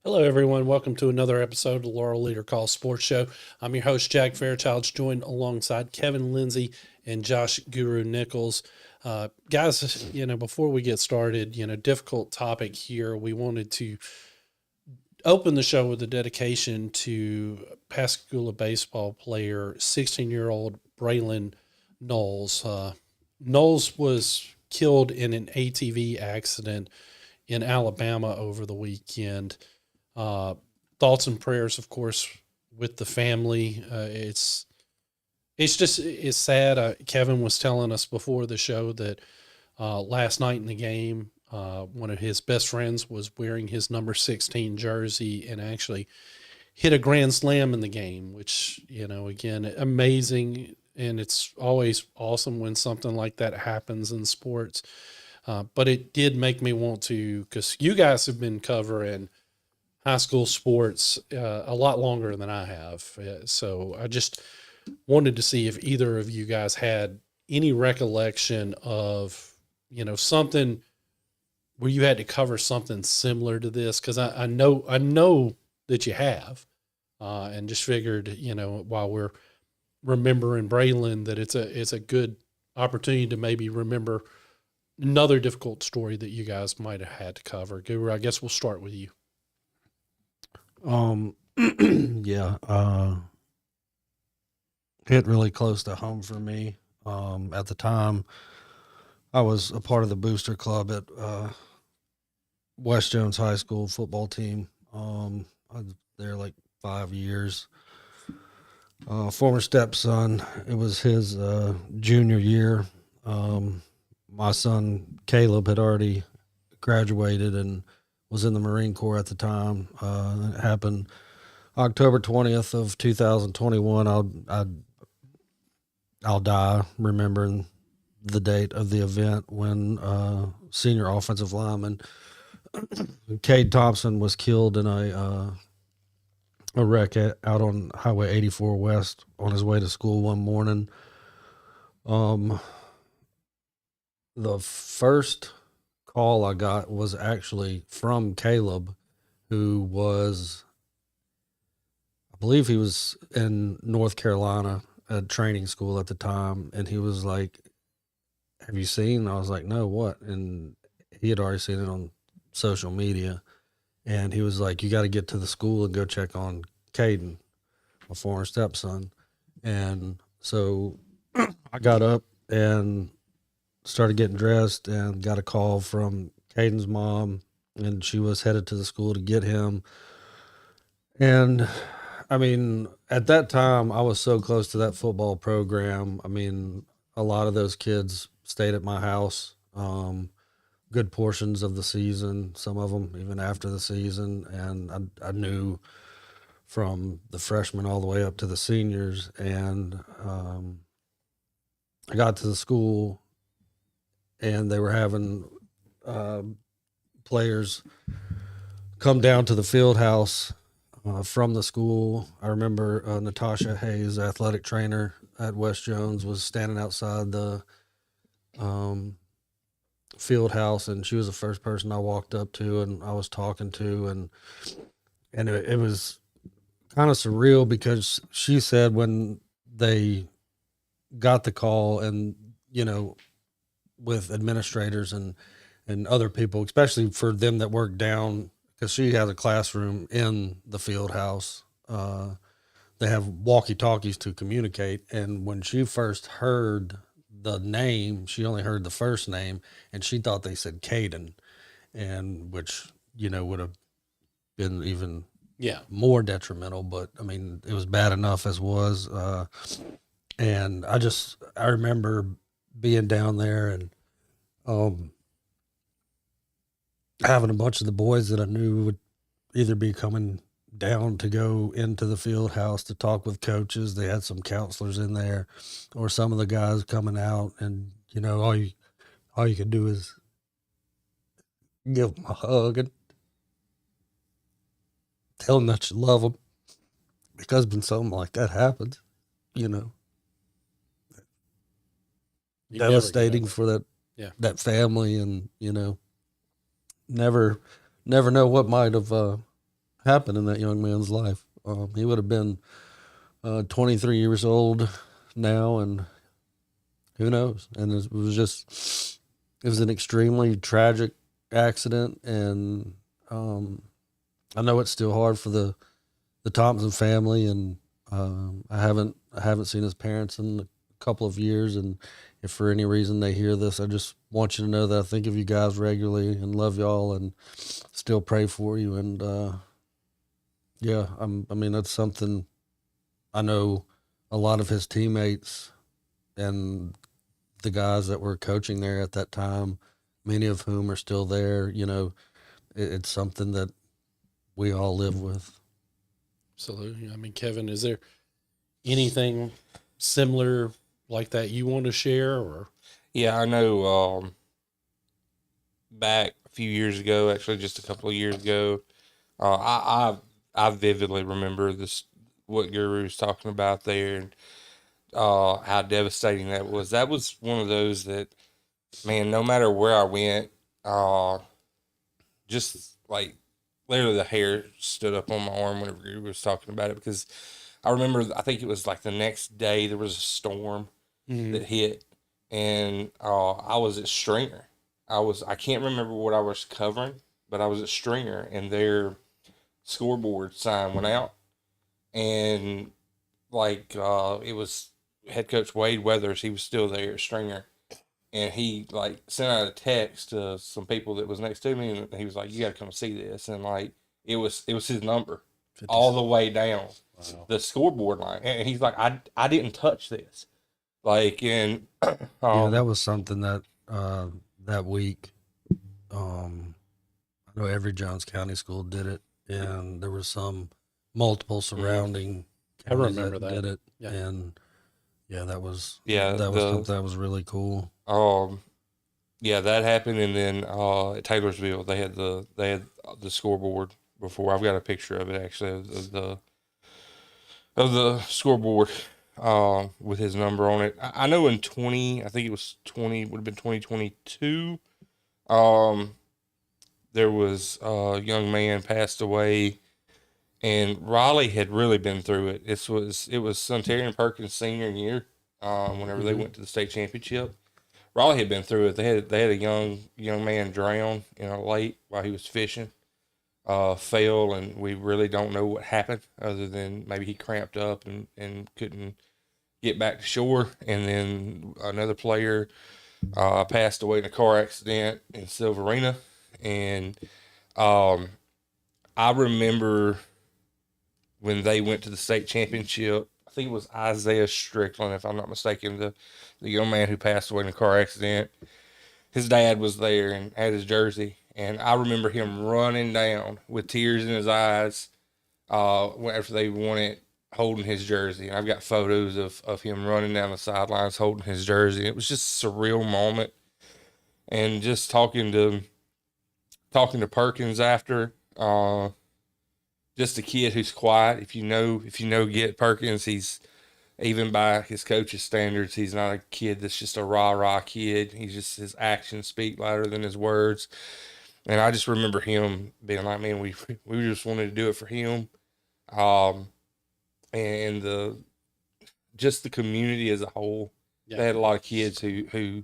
Hello, everyone. Welcome to another episode of the Laurel Leader Call Sports Show. I'm your host, Jack Fairchilds, joined alongside Kevin Lindsey and Josh Guru Nichols. Guys, before we get started, difficult topic here. We wanted to open the show with a dedication to Pascagoula baseball player, 16-year-old Braylon Knowles. Knowles was killed in an ATV accident in Alabama over the weekend. Thoughts and prayers, of course, with the family. It's sad. Kevin was telling us before the show that last night in the game, one of his best friends was wearing his number 16 jersey and actually hit a grand slam in the game, which, again, amazing. And it's always awesome when something like that happens in sports. But it did make me want to, because you guys have been covering high school sports a lot longer than I have. So I just wanted to see if either of you guys had any recollection of, something where you had to cover something similar to this. Cause I know that you have, and just figured, while we're remembering Braylon, that it's a good opportunity to maybe remember another difficult story that you guys might have had to cover. Guru, I guess we'll start with you. Um, yeah, hit really close to home for me. At the time, I was a part of the booster club at West Jones High School football team. I was there like 5 years. Former stepson, it was his junior year. My son Caleb had already graduated and was in the Marine Corps at the time. It happened October 20th of 2021. I'll die remembering the date of the event when senior offensive lineman Cade Thompson was killed in a wreck out on Highway 84 West on his way to school one morning. The first call I got was actually from Caleb, who was, I believe he was in North Carolina at training school at the time, and he was like, "Have you seen?" I was like, "No, what?" And he had already seen it on social media, and he was like, "You got to get to the school and go check on Caden, my former stepson." And so I got up and started getting dressed and got a call from Caden's mom, and she was headed to the school to get him. And I mean, at that time, I was so close to that football program. I mean, a lot of those kids stayed at my house, good portions of the season, some of them even after the season. And I knew from the freshmen all the way up to the seniors. And I got to the school, and they were having uh, players come down to the field house from the school. I remember Natasha Hayes, athletic trainer at West Jones, was standing outside the um, field house, and she was the first person I walked up to and I was talking to, and it was kind of surreal because she said when they got the call, and with administrators and other people, especially for them that work down, because she has a classroom in the field house. They have walkie talkies to communicate. And when she first heard the name, she only heard the first name, and she thought they said Caden, and which, would have been even Yeah. more detrimental. But I mean, it was bad enough as was. And I remember being down there and um, having a bunch of the boys that I knew would either be coming down to go into the field house to talk with coaches. They had some counselors in there, or some of the guys coming out, and all you could do is give them a hug and tell them that you love them, because when something like that happens, you know, You never get devastating over it. for Yeah. that family, and never never know what might have happened in that young man's life. He would have been 23 years old now, and who knows? And it was an extremely tragic accident, and I know it's still hard for the Thompson family, and I haven't seen his parents in a couple of years, and if for any reason they hear this, I just want you to know that I think of you guys regularly and love y'all, and still pray for you. And yeah, I mean that's something I know a lot of his teammates and the guys that were coaching there at that time, many of whom are still there. You know, it's something that we all live with. Absolutely. I mean, Kevin, is there anything similar like that you want to share? Or Yeah, I know. Back a few years ago, actually, just a couple of years ago, I vividly remember this what Guru's talking about there, and how devastating that was. That was one of those that, man, no matter where I went, uh, just like literally the hair stood up on my arm whenever Guru was talking about it, because I remember, I think it was like the next day there was a storm that hit, and I was at Stringer. I can't remember what I was covering, but I was at Stringer, and their scoreboard sign went out, and like it was head coach Wade Weathers. He was still there at Stringer, and he like sent out a text to some people that was next to me, and he was like, "You got to come see this." And like it was his number all the way down the scoreboard line, and he's like, "I didn't touch this." Like, and Yeah, that was something that that week. I know every Johns County school did it, and there was some multiple surrounding I counties remember that that. did it, Yeah. and yeah, that was Yeah, something that was really cool. yeah, that happened, and then at Taylorsville they had the scoreboard before. I've got a picture of it actually of the scoreboard with his number on it. I know in 20, I think it was 20, would have been 2022. Um, there was a young man passed away, and Raleigh had really been through it. It was Suntarian Perkins' senior year. Whenever they went to the state championship, Raleigh had been through it. They had a young man drown in a lake while he was fishing. Fell, and we really don't know what happened other than maybe he cramped up and couldn't get back to shore. And then another player passed away in a car accident in Silverina. And um, I remember when they went to the state championship. I think it was Isaiah Strickland, if I'm not mistaken, the young man who passed away in a car accident. His dad was there and had his jersey, and I remember him running down with tears in his eyes after they won it, holding his jersey. And I've got photos of him running down the sidelines holding his jersey. It was just a surreal moment, and just talking to Perkins after. Just a kid who's quiet. If you know Get Perkins, he's, even by his coach's standards, he's not a kid that's just a rah-rah kid. He's just, his actions speak louder than his words. And I just remember him being like, man, we just wanted to do it for him. And just the community as a whole. Yeah. They had a lot of kids who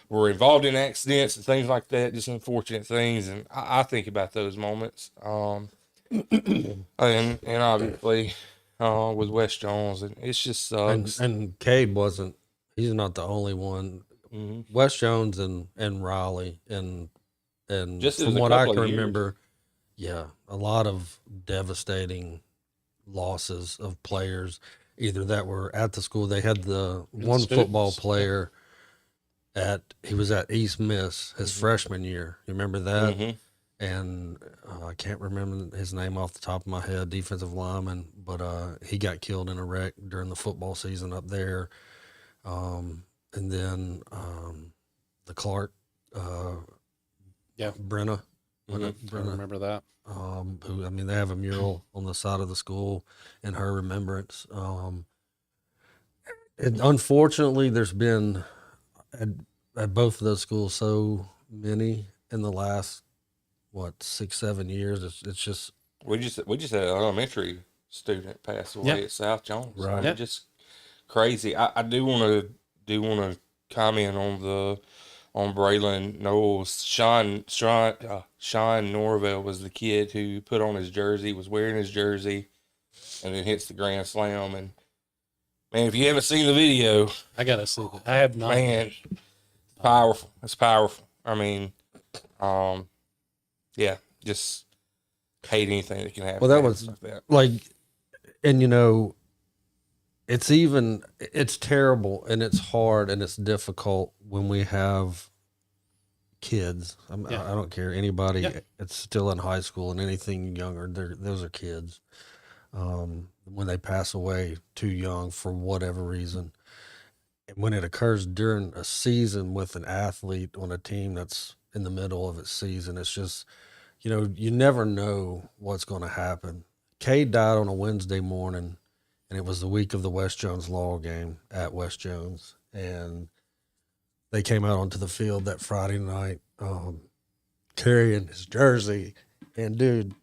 were involved in accidents and things like that, just unfortunate things. And I think about those moments. And obviously with Wes Jones, and it's just sucks. And Cade wasn't. He's not the only one. Mm-hmm. Wes Jones and Raleigh and Just from as a what I couple can of years. remember, yeah, a lot of devastating losses of players either that were at the school. They had the one football students, yeah. player he was at East Miss his freshman year. You remember that? Mm-hmm. And I can't remember his name off the top of my head, defensive lineman, but he got killed in a wreck during the football season up there. And then the Clark, Yeah. Brenna, I remember that. who, I mean, they have a mural on the side of the school in her remembrance. And unfortunately, there's been at both of those schools so many in the last 6-7 years. It's just We just had an elementary student pass away at South Jones. Right. I mean, Yep. just crazy. I do want to comment on Braylon Knowles. Sean Norvell was the kid who put on his jersey, was wearing his jersey, and then hits the grand slam. And man, if you haven't seen the video, I gotta see that. I have not. man, powerful. It's powerful. I mean, yeah, just hate anything that can happen. Well, that to was like that. like, and it's terrible and it's hard and it's difficult when we have kids. Yeah. I don't care anybody. Yeah. It's still in high school and anything younger. Those are kids. When they pass away too young for whatever reason, and when it occurs during a season with an athlete on a team that's in the middle of its season, it's just, you never know what's going to happen. Cade died on a Wednesday morning, and it was the week of the West Jones Law game at West Jones, and they came out onto the field that Friday night, carrying his jersey, and dude,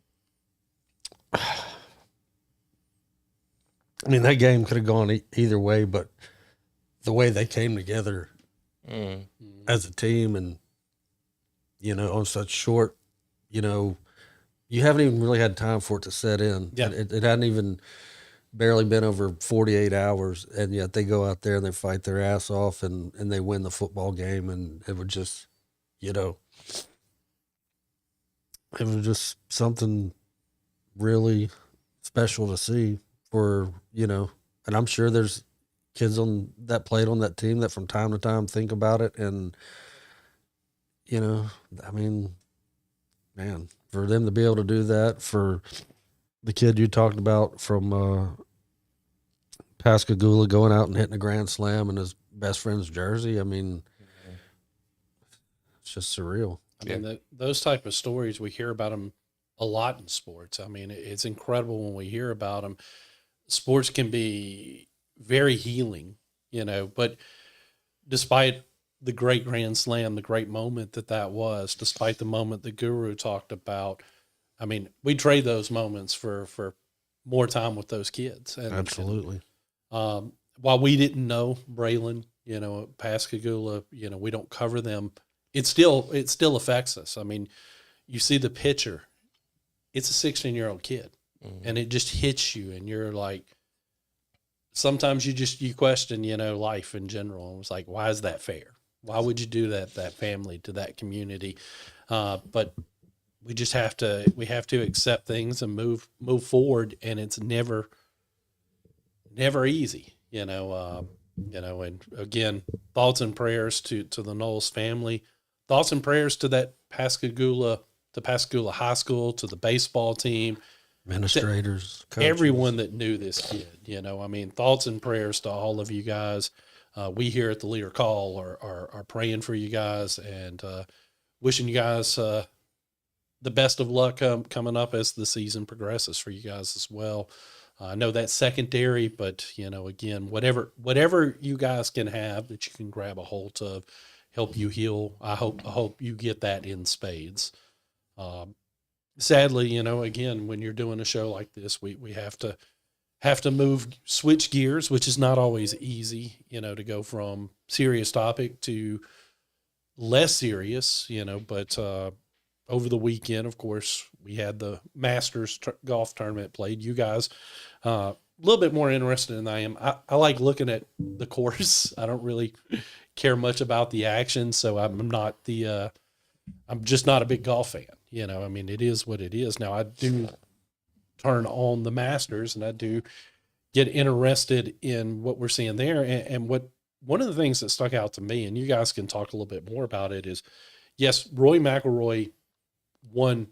I mean, that game could have gone either way, but the way they came together as a team and, on such short, you haven't even really had time for it to set in. Yeah. It hadn't even barely been over 48 hours, and yet they go out there and they fight their ass off and they win the football game, and it was just, it was just something really special to see for, and I'm sure there's kids that played on that team that from time to time think about it, and, I mean, man, for them to be able to do that, for the kid you talked about from Pascagoula going out and hitting a grand slam in his best friend's jersey, I mean, it's just surreal. I mean, those type of stories, we hear about them a lot in sports. I mean, it's incredible when we hear about them. Sports can be very healing, but despite the great grand slam, the great moment that was, despite the moment the Guru talked about, I mean, we trade those moments for more time with those kids. And, Absolutely. While we didn't know Braylon, Pascagoula, we don't cover them. It still affects us. I mean, you see the picture, it's a 16-year-old kid, and it just hits you, and you're like, sometimes you question, life in general. And it's like, why is that fair? Why would you do that family, to that community? But we just have to accept things and move forward, and it's never easy, and again, thoughts and prayers to the Knowles family, thoughts and prayers to that Pascagoula High School, to the baseball team, Administrators, coaches. everyone that knew this kid, I mean, thoughts and prayers to all of you guys. We here at the Leader Call are praying for you guys, and wishing you guys the best of luck coming up as the season progresses for you guys as well. I know that's secondary, but again, whatever you guys can have that you can grab a hold of, help you heal. I hope you get that in spades. Sadly, again, when you're doing a show like this, we have to switch gears, which is not always easy, to go from serious topic to less serious, but over the weekend, of course, we had the Masters golf tournament played. You guys, a little bit more interested than I am. I like looking at the course. I don't really care much about the action, so I'm just not a big golf fan. I mean, it is what it is. Now, I do turn on the Masters, and I do get interested in what we're seeing there. And one of the things that stuck out to me, and you guys can talk a little bit more about it, is, yes, Roy McIlroy won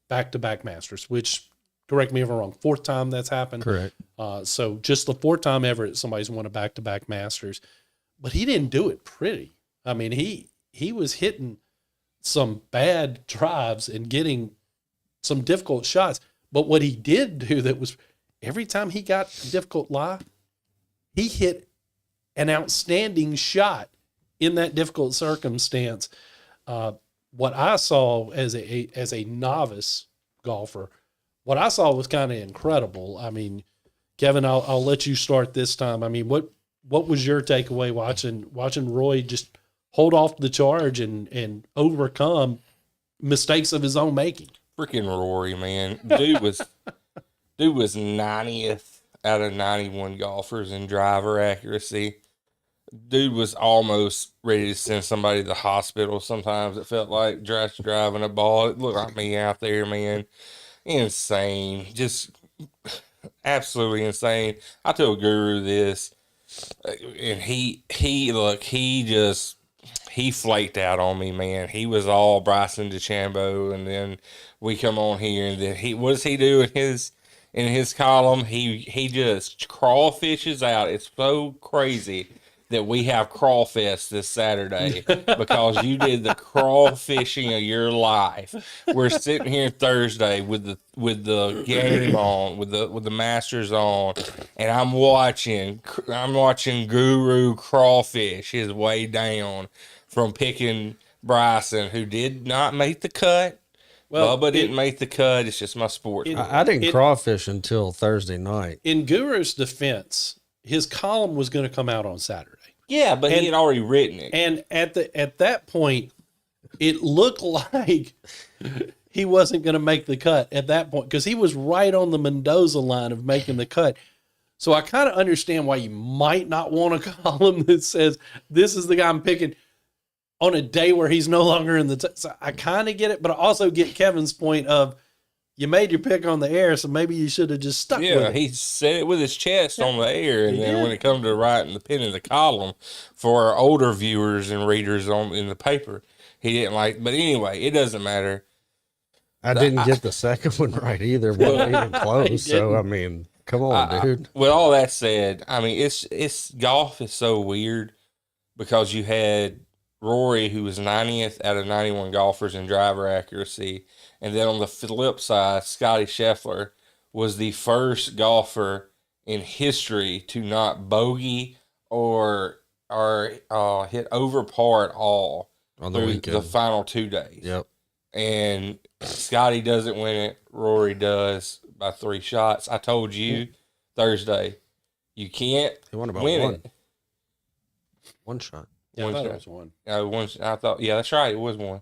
back-to-back Masters, which, correct me if I'm wrong, fourth time that's happened. Correct. So just the fourth time ever somebody's won a back-to-back Masters, but he didn't do it pretty. I mean, he was hitting some bad drives and getting some difficult shots. But what he did do, that was, every time he got a difficult lie, he hit an outstanding shot in that difficult circumstance. What I saw as a novice golfer what I saw was kind of incredible. I mean, Kevin, I'll let you start this time. I mean, what was your takeaway watching Roy just hold off the charge and overcome mistakes of his own making? Freaking Rory, man. Dude was 90th out of 91 golfers in driver accuracy. Dude was almost ready to send somebody to the hospital. Sometimes it felt like just driving a ball. It looked like me out there, man. Insane. Just absolutely insane. I told Guru this, and he flaked out on me, man. He was all Bryson DeChambeau, and then we come on here, and then what does he do in his column? He just crawfishes out. It's so crazy that we have crawfest this Saturday because you did the crawfishing of your life. We're sitting here Thursday with the game on, with the Masters on, and I'm watching Guru crawfish his way down from picking Bryson, who did not make the cut. Well, Bubba didn't make the cut. It's just my sport. I didn't crawfish until Thursday night. In Guru's defense, his column was going to come out on Saturday. Yeah, but he had already written it. And at that point, it looked like he wasn't going to make the cut at that point because he was right on the Mendoza line of making the cut. So I kind of understand why you might not want a column that says this is the guy I'm picking on a day where he's no longer in the so I kind of get it, but I also get Kevin's point of you made your pick on the air, so maybe you should have just stuck with it. He said it with his chest on the air, and then when it comes to writing the pen in the column for our older viewers and readers in the paper, he didn't like. But anyway, it doesn't matter. I didn't get the second one right either. Wasn't even close. So I mean, come on, dude. With all that said, I mean it's golf is so weird because you had Rory, who was 90th out of 91 golfers in driver accuracy. And then on the flip side, Scotty Scheffler was the first golfer in history to not bogey or hit over par at all On the through weekend. the final 2 days. Yep. And Scotty doesn't win it. Rory does by 3 shots. I told you Thursday, you can't He won about win one. it. One shot. Yeah, I thought shot. it was one. I thought, yeah, that's right. It was one.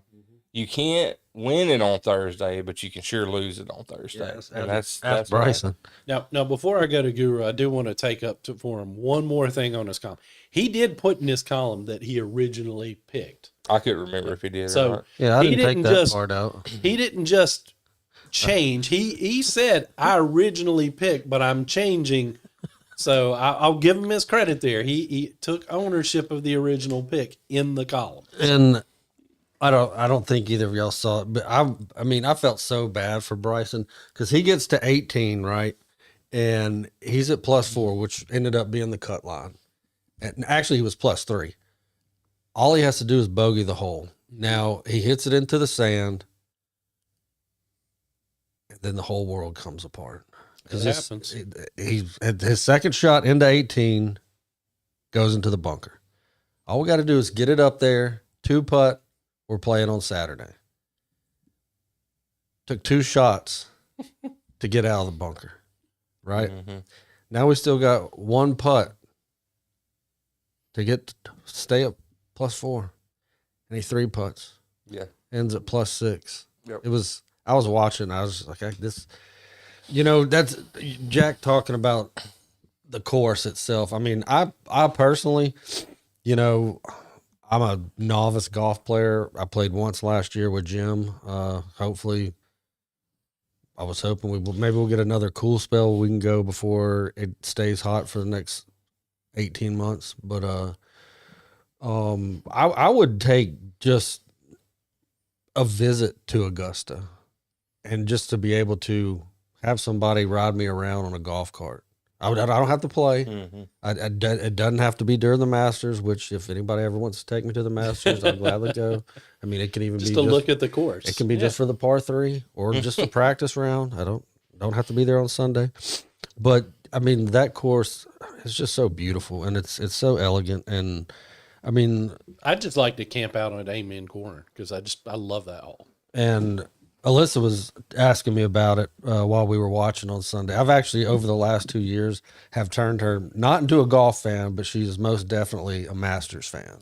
You can't win it on Thursday, but you can sure lose it on Thursday. And that's Bryson. Now, before I go to Guru, I do want to take up for him one more thing on his column. He did put in his column that he originally picked. I couldn't remember if he did or So not. Yeah, I he didn't take that part out. He didn't just change. He said, I originally picked, but I'm changing. So I'll give him his credit there. He took ownership of the original pick in the column. And I don't think either of y'all saw it, but I mean, I felt so bad for Bryson because he gets to 18, right? And he's at +4, which ended up being the cut line. And actually, he was +3. All he has to do is bogey the hole. Now he hits it into the sand, and then the whole world comes apart. It happens. His second shot into 18 goes into the bunker. All we got to do is get it up there, 2-putt. We're playing on Saturday. Took 2 shots to get out of the bunker, right? Mm-hmm. Now we still got 1 putt to stay up +4, and he 3 putts. Yeah, Ends at +6. Yep. I was watching. I was like, this, that's Jack talking about the course itself. I mean, I personally, I'm a novice golf player. I played once last year with Jim. Hopefully, I was hoping maybe we'll get another cool spell we can go before it stays hot for the next 18 months. But I would take just a visit to Augusta and just to be able to have somebody ride me around on a golf cart. I don't have to play. Mm-hmm. It doesn't have to be during the Masters, which if anybody ever wants to take me to the Masters, I'll gladly go. I mean, it can even Just be to look at the course. It can be just for the par 3 or just a practice round. I don't have to be there on Sunday. But I mean, that course is just so beautiful and it's so elegant. And I mean, I'd just like to camp out on Amen Corner because I love that hole. and Alyssa was asking me about it while we were watching on Sunday. I've actually, over the last 2 years, have turned her not into a golf fan, but she's most definitely a Masters fan.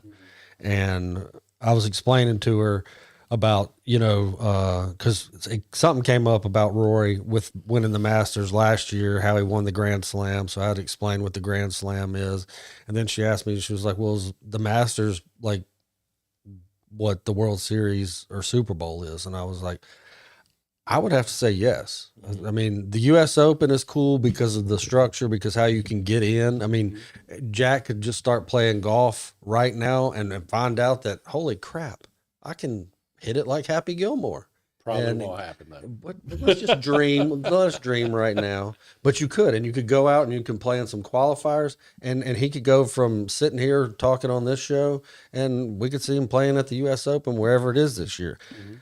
And I was explaining to her about, because something came up about Rory with winning the Masters last year, how he won the Grand Slam. So I had to explain what the Grand Slam is. And then she asked me, she was like, well, is the Masters like what the World Series or Super Bowl is? And I was like, I would have to say yes. I mean, the U.S. Open is cool because of the structure, because how you can get in. I mean, Jack could just start playing golf right now and find out that, holy crap, I can hit it like Happy Gilmore. Probably won't happen though. But let's just dream. Let's dream right now. But you could go out and you can play in some qualifiers, and he could go from sitting here talking on this show, and we could see him playing at the U.S. Open wherever it is this year,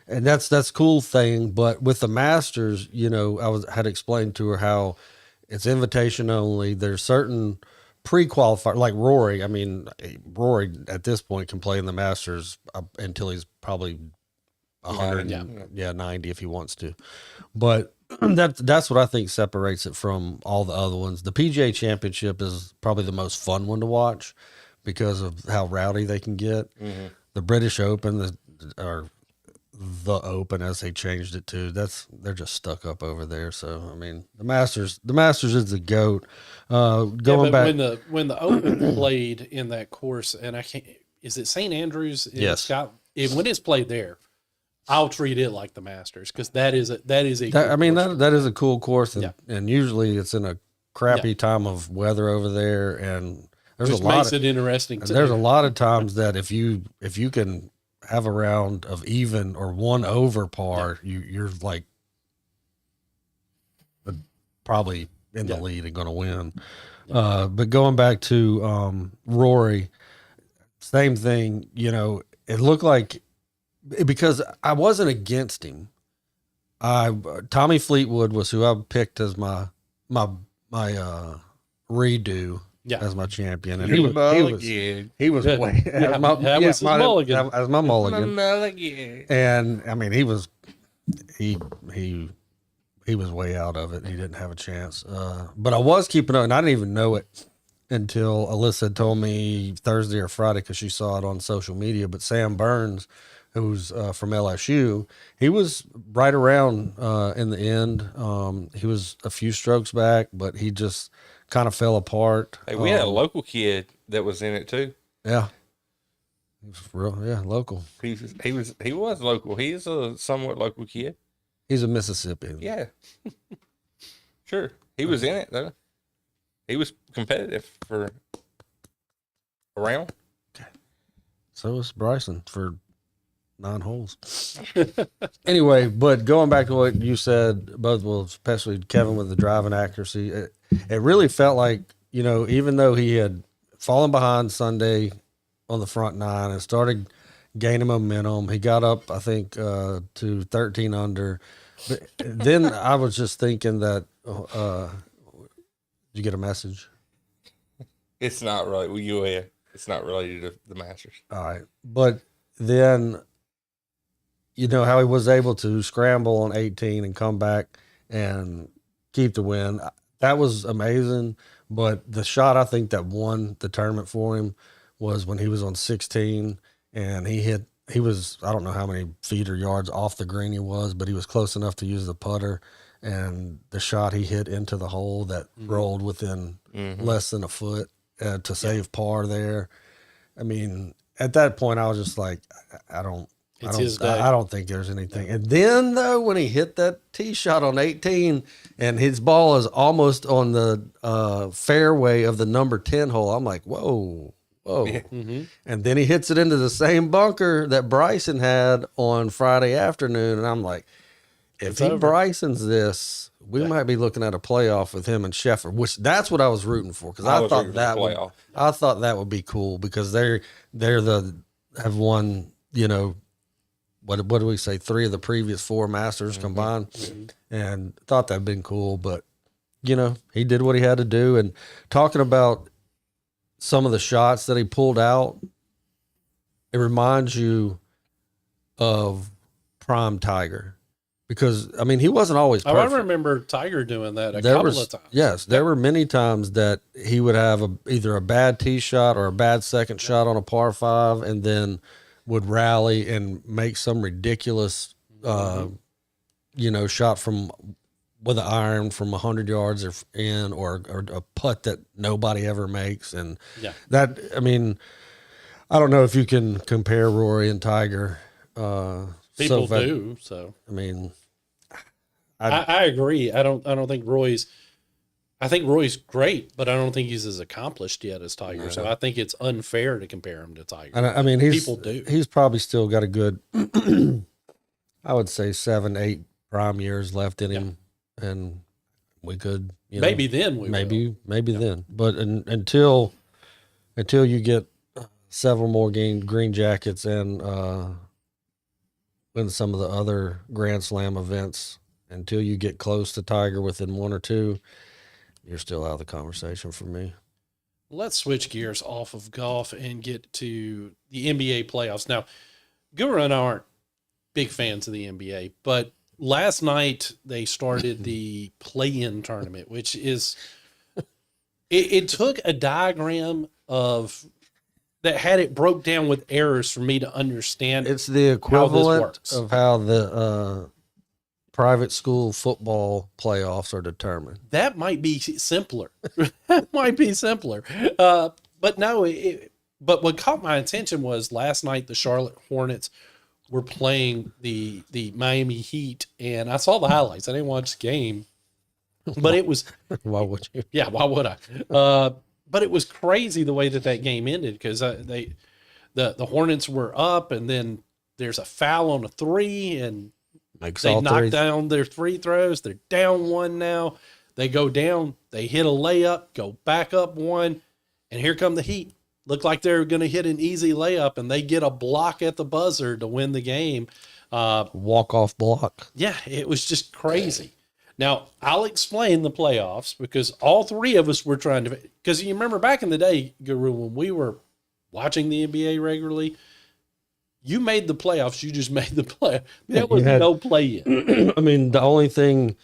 and that's cool thing. But with the Masters, had explained to her how it's invitation only. There's certain pre-qualifier, like Rory. I mean, Rory at this point can play in the Masters until he's probably 100, 90 if he wants to. But that's what I think separates it from all the other ones. The PGA Championship is probably the most fun one to watch because of how rowdy they can get. The British Open, or the Open as they changed it to, they're just stuck up over there. So I mean, the Masters is the GOAT. Going back when the Open played in that course, and I can't, is it St. Andrews? Yes. When it's played there, I'll treat it like the Masters, because that is a that is a cool course, and usually it's in a crappy time of weather over there, and there's just makes it interesting. There's a lot of times that if you can have a round of even or one over par, you're like probably in the lead and going to win. But going back to Rory, same thing. It looked like, because I wasn't against him. Tommy Fleetwood was who I picked as my redo as my champion, and he was way as my mulligan. And I mean, he was way out of it. He didn't have a chance. But I was keeping up, and I didn't even know it until Alyssa told me Thursday or Friday, because she saw it on social media. But Sam Burns, who's from LSU, he was right around in the end. He was a few strokes back, but he just kind of fell apart. Hey, we had a local kid that was in it too. Yeah, he was local. He was local. He is a somewhat local kid. He's a Mississippian. Yeah, sure. He was in it though. He was competitive for a round. Okay. So was Bryson for 9 holes. Anyway, but going back to what you said, especially Kevin with the driving accuracy, it really felt like, even though he had fallen behind Sunday on the front 9 and started gaining momentum, he got up, I think, to 13 under. But then I was just thinking that, did you get a message? It's not right. Well, you ahead. It's not related to the Masters. All right. But then, how he was able to scramble on 18 and come back and keep the win. That was amazing. But the shot I think that won the tournament for him was when he was on 16 and he was, I don't know how many feet or yards off the green he was, but he was close enough to use the putter. And the shot he hit into the hole that rolled within less than a foot to save par there. I mean, at that point, I was just like, I don't think there's anything. And then, though, when he hit that tee shot on 18 and his ball is almost on the fairway of the number 10 hole, I'm like, whoa. Yeah. And then he hits it into the same bunker that Bryson had on Friday afternoon. And I'm like, if he Bryson's this, we might be looking at a playoff with him and Scheffler, which that's what I was rooting for, because I thought that would be cool, because they're have won, what do we say, 3 of the previous 4 Masters combined, and thought that'd been cool. But he did what he had to do. And talking about some of the shots that he pulled out, it reminds you of prime Tiger. because I mean he wasn't always Oh, perfect. I remember Tiger doing that a couple of times. Yes, there were many times that he would have either a bad tee shot or a bad second shot on a par 5, and then would rally and make some ridiculous, shot with an iron from 100 yards or a putt that nobody ever makes. And that, I mean, I don't know if you can compare Rory and Tiger. People do. So I mean, I agree. I don't think I think Roy's great, but I don't think he's as accomplished yet as Tiger. No. So I think it's unfair to compare him to Tiger. And I mean, people do. He's probably still got a good, I would say 7-8 prime years left in him, and we could maybe then maybe then. But until you get several more green jackets and win some of the other Grand Slam events, until you get close to Tiger within 1 or 2, you're still out of the conversation for me. Let's switch gears off of golf and get to the NBA playoffs. Now, Guru and I aren't big fans of the NBA, but last night they started the play-in tournament, which is it took a diagram that had it broke down with errors for me to understand. It's the equivalent of how the private school football playoffs are determined. That might be simpler. That might be simpler. But no, but what caught my attention was last night the Charlotte Hornets were playing the Miami Heat, and I saw the highlights. I didn't watch the game, but it was why would you? Yeah, why would I? But it was crazy the way that game ended, because the Hornets were up, and then there's a foul on a 3, and they knocked down their free throws. They're down 1 now. They go down. They hit a layup, go back up 1, and here come the Heat. Look like they're going to hit an easy layup, and they get a block at the buzzer to win the game. Walk-off block. Yeah, it was just crazy. Now, I'll explain the playoffs, because all 3 of us were trying to – because you remember back in the day, Guru, when we were watching the NBA regularly – you made the playoffs. You just made the playoffs. There was no play-in. I mean, the only thing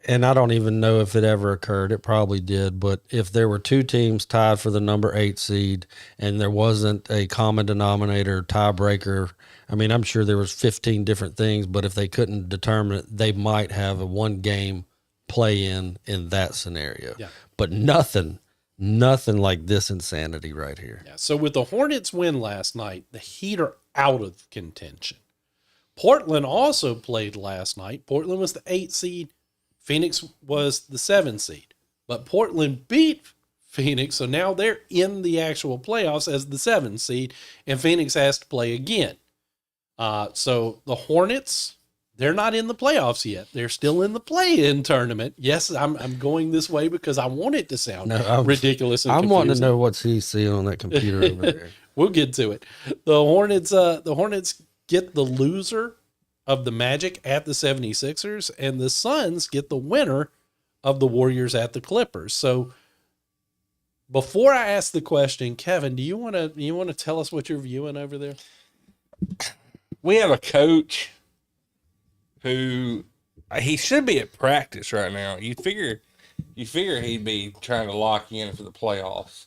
and I don't even know if it ever occurred. It probably did. But if there were 2 teams tied for the number 8 seed and there wasn't a common denominator tiebreaker, I mean, I'm sure there was 15 different things, but if they couldn't determine it, they might have a 1-game play-in that scenario. Yeah. But nothing like this insanity right here. Yeah. So with the Hornets win last night, the Heat are out of contention. Portland also played last night. Portland was the 8 seed. Phoenix was the 7 seed. But Portland beat Phoenix, so now they're in the actual playoffs as the 7 seed, and Phoenix has to play again. So the Hornets, they're not in the playoffs yet. They're still in the play-in tournament. Yes, I'm going this way because I want it to sound ridiculous and confusing. Wanting to know what's he seeing on that computer over there. We'll get to it. The Hornets get the loser of the Magic at the 76ers, and the Suns get the winner of the Warriors at the Clippers. So before I ask the question, Kevin, do you want to tell us what you're viewing over there? We have a coach who he should be at practice right now. You figure he'd be trying to lock in for the playoffs,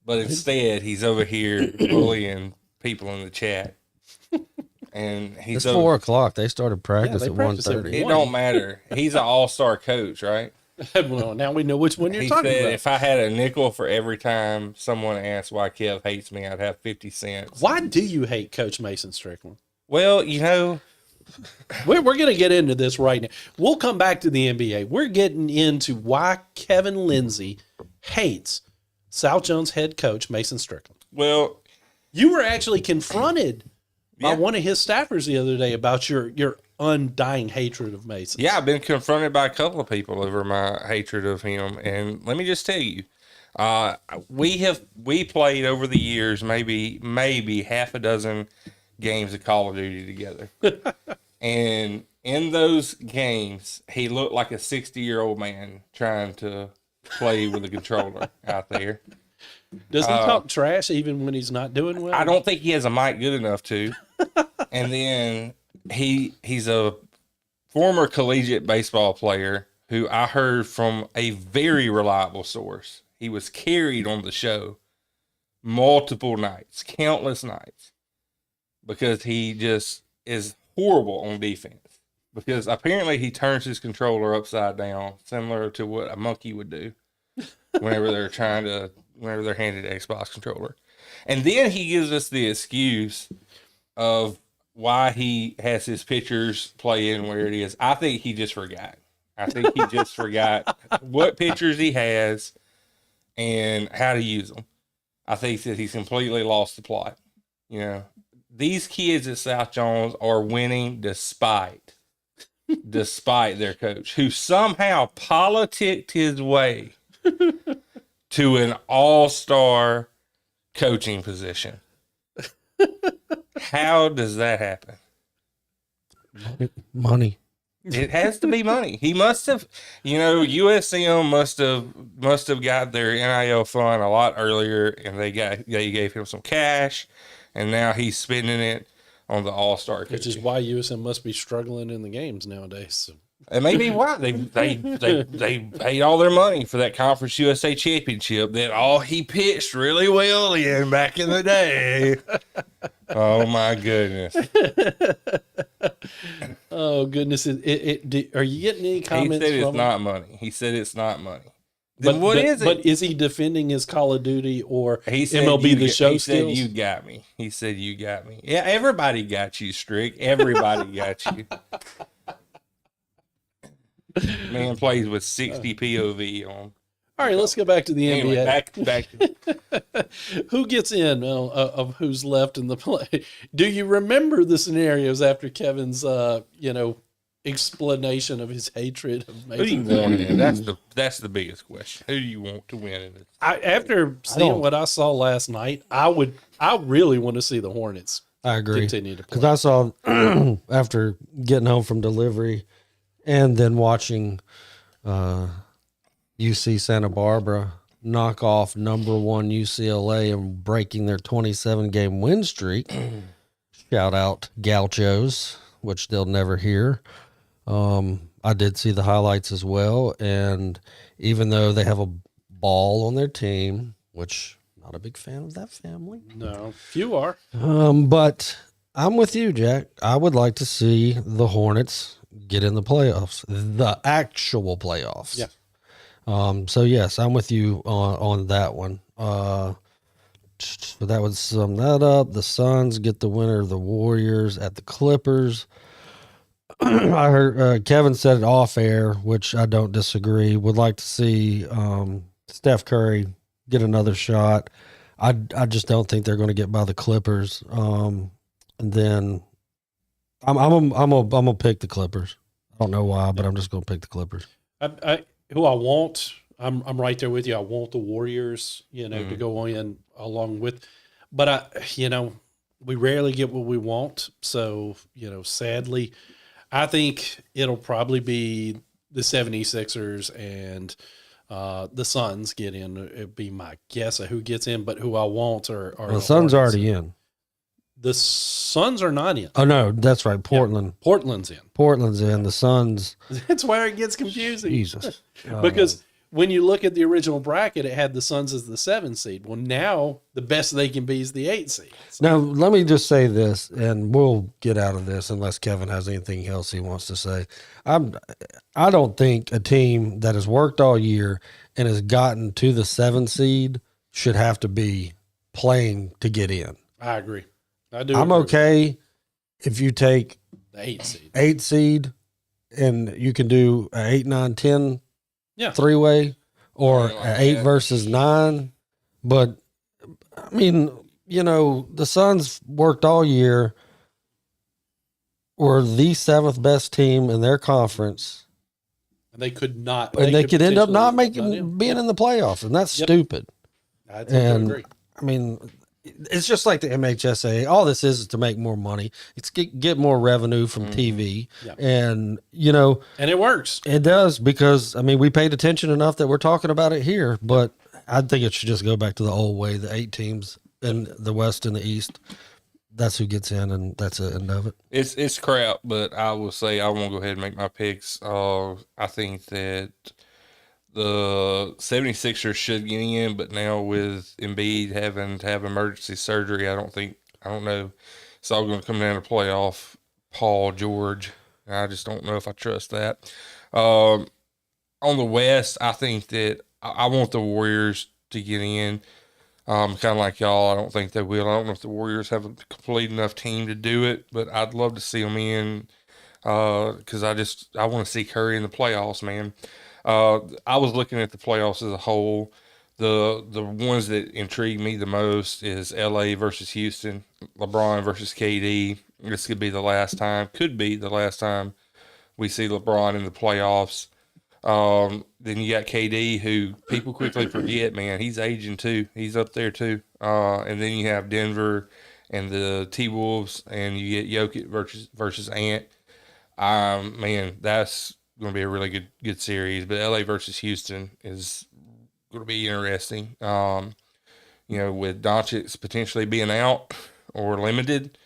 but instead he's over here bullying people in the chat. And it's 4 o'clock. They started practice at 1:30. It don't matter. He's an all-star coach, right? Well, now we know which one you're talking about. If I had a nickel for every time someone asked why Kev hates me, I'd have 50 cents. Why do you hate Coach Mason Strickland? Well, we're going to get into this right now. We'll come back to the NBA. We're getting into why Kevan Lindsey hates South Jones head coach Mason Strickland. Well, you were actually confronted by one of his staffers the other day about your undying hatred of Mason. Yeah, I've been confronted by a couple of people over my hatred of him, and let me just tell you, we played over the years maybe half a dozen games of Call of Duty together. And in those games, he looked like a 60-year-old man trying to play with a controller out there. Does he talk trash even when he's not doing well? I don't think he has a mic good enough to. And then he's a former collegiate baseball player who I heard from a very reliable source. He was carried on the show multiple nights, countless nights, because he just is horrible on defense. Because apparently he turns his controller upside down, similar to what a monkey would do whenever they're handed an Xbox controller. And then he gives us the excuse of why he has his pitchers play in where it is. I think he just forgot. I think he just forgot what pitchers he has and how to use them. I think that he's completely lost the plot. You know, these kids at South Jones are winning despite their coach, who somehow politicked his way to an all-star coaching position. How does that happen? Money. It has to be money. He must have, USM must have got their NIL fund a lot earlier, and they gave him some cash, and now he's spending it on the All-Star coaching. Which is why USM must be struggling in the games nowadays. So. It may be why they paid all their money for that Conference USA championship that he pitched really well in back in the day. Oh my goodness! Oh goodness! Are you getting any comments? He said it's not money. He said it's not money. Then what is it? But is he defending his Call of Duty or he said MLB The Show skills? He said you got me. He said you got me. Yeah, everybody got you, Strick. Everybody got you. Man plays with 60 POV on. All right, let's go back to the anyway, NBA. Back. Who gets in of who's left in the play? Do you remember the scenarios after Kevin's, explanation of his hatred of Mason? Who do you want in? That's the biggest question. Who do you want to win in this? After seeing what I saw last night, I really want to see the Hornets. I agree. Continue to play. Because I saw after getting home from delivery and then watching UC Santa Barbara knock off number 1 UCLA and breaking their 27-game win streak. Shout out Gauchos, which they'll never hear. I did see the highlights as well, and even though they have a ball on their team, which not a big fan of that family. No, few are. But I'm with you, Jack. I would like to see the Hornets get in the playoffs, the actual playoffs. Yeah. So yes, I'm with you on that one. That would sum that up. The Suns get the winner of the Warriors at the Clippers. I heard Kevin said it off air, which I don't disagree. Would like to see Steph Curry get another shot. I just don't think they're going to get by the Clippers. And then I'm gonna pick the Clippers. I don't know why, but I'm just gonna pick the Clippers. Who I want, I'm right there with you. I want the Warriors, to go in along with, but we rarely get what we want. So, sadly, I think it'll probably be the 76ers and the Suns get in. It'd be my guess of who gets in, but who I want are the Suns already in. The Suns are not in. Oh no, that's right. Portland. Yeah, Portland's in. Portland's in. The Suns. That's where it gets confusing. Jesus. Because when you look at the original bracket, it had the Suns as the 7 seed. Well, now the best they can be is the 8 seed. So. Now, let me just say this, and we'll get out of this unless Kevin has anything else he wants to say. I don't think a team that has worked all year and has gotten to the 7 seed should have to be playing to get in. I agree. I do. I'm okay if you take the 8 seed and you can do an 8, 9, 10 3-way or an 8 versus 9. But I mean, the Suns worked all year, were the 7th best team in their conference. And they could not. And they could end up not being in the playoffs, and that's stupid. I agree. I mean, it's just like the MHSA. All this is to make more money. It's get more revenue from TV. Yeah. And, and it works. It does because, we paid attention enough that we're talking about it here. But I think it should just go back to the old way, the 8 teams in the West and the East. that's who gets in, and that's the end of it. It's crap, but I will say I won't go ahead and make my picks. I think that the 76ers should get in, but now with Embiid having to have emergency surgery, I don't know. It's all going to come down to playoff Paul George. I just don't know if I trust that. On the West, I think that I want the Warriors to get in. Kind of like y'all, I don't think they will. I don't know if the Warriors have a complete enough team to do it, but I'd love to see them in because I want to see Curry in the playoffs, man. I was looking at the playoffs as a whole. The ones that intrigue me the most is LA versus Houston, LeBron versus KD. This could be the last time, could be the last time we see LeBron in the playoffs. Then you got KD, who people quickly forget, man. He's aging too. He's up there too. And then you have Denver and the T-Wolves, and you get Jokic versus Ant. Man, that's going to be a really good series. But LA versus Houston is going to be interesting. With Doncic potentially being out or limited,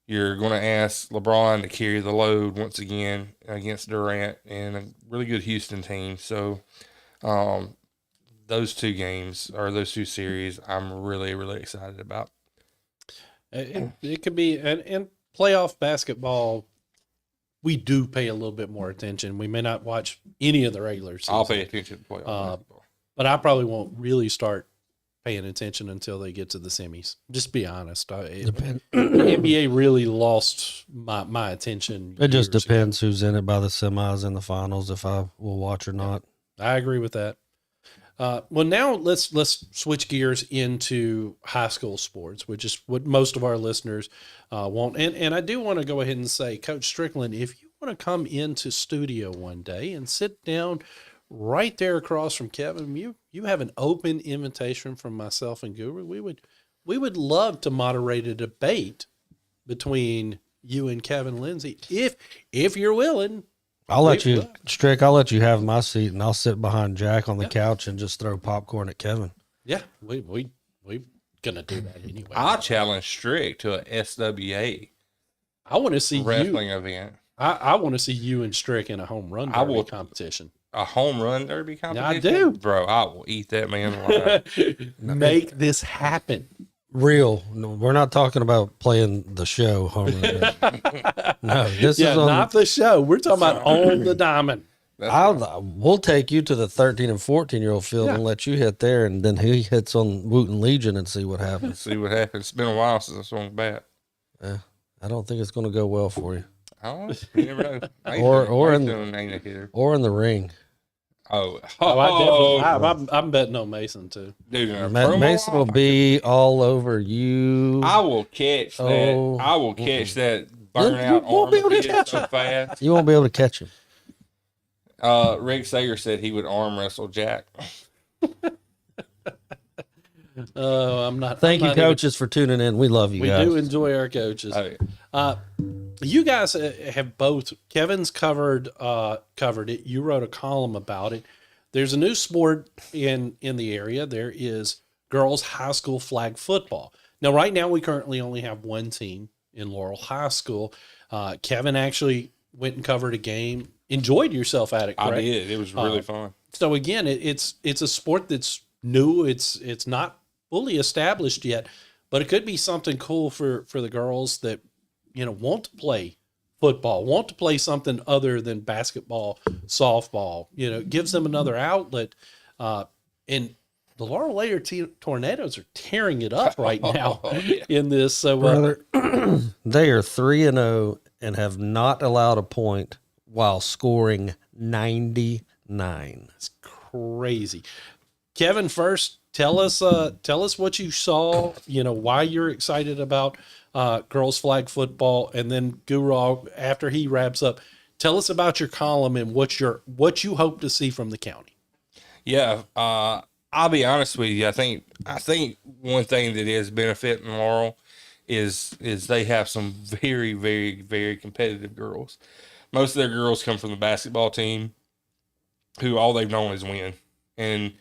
you're going to ask LeBron to carry the load once again against Durant and a really good Houston team. So those two games or those two series, I'm really, really excited about. It could be, and playoff basketball, we do pay a little bit more attention. We may not watch any of the regular season. I'll pay attention to playoff basketball. But I probably won't really start paying attention until they get to the semis. Just be honest. The NBA really lost my attention. It just depends who's in it by the semis and the finals, if I will watch or not. I agree with that. Well, now let's switch gears into high school sports, which is what most of our listeners want. And I do want to go ahead and say, Coach Strickland, if you want to come into studio one day and sit down right there across from Kevin, you have an open invitation from myself and Guru. We would love to moderate a debate between you and Kevan Lindsey if you're willing. I'll let you have my seat, and I'll sit behind Jack on the couch and just throw popcorn at Kevin. Yeah, we gonna do that anyway. I'll challenge Strick to a SWA. I want to see wrestling event. I want to see you and Strick in a home run derby competition. A home run derby competition? I do. Bro, I will eat that man alive. Make this happen. Real. No, we're not talking about playing the show home run. No, this is not the show. We're talking about on the diamond. We'll take you to the 13 and 14-year-old field and let you hit there, and then he hits on Wooten Legion and see what happens. It's been a while since I swung a bat. Yeah, I don't think it's going to go well for you. I don't know. You never know. or in the ring. I'm betting on Mason too. Dude, Mason will be all over you. I will catch that. I will catch that burnout arm so fast. You won't be able to catch him. Rick Sager said he would arm wrestle Jack. I'm not. Thank you, coaches, for tuning in. We love you guys. We do enjoy our coaches. You guys have both. Kevin's covered it. You wrote a column about it. There's a new sport in the area. There is girls high school flag football. Now, right now, we currently only have one team in Laurel High School. Kevin actually went and covered a game. Enjoyed yourself at it, correct? I did. It was really fun. So again, it's a sport that's new. It's not fully established yet, but it could be something cool for the girls that want to play football, want to play something other than basketball, softball. Gives them another outlet. And the Laurel Layer Tornadoes are tearing it up right now in this. So, brother, they are 3-0 and have not allowed a point while scoring 99. It's crazy. Kevin, first, tell us what you saw. Why you're excited about girls flag football, and then Guru, after he wraps up, tell us about your column and what you hope to see from the county. Yeah, I'll be honest with you. I think one thing that is benefiting Laurel is they have some very, very, very competitive girls. Most of their girls come from the basketball team, who all they've known is win, and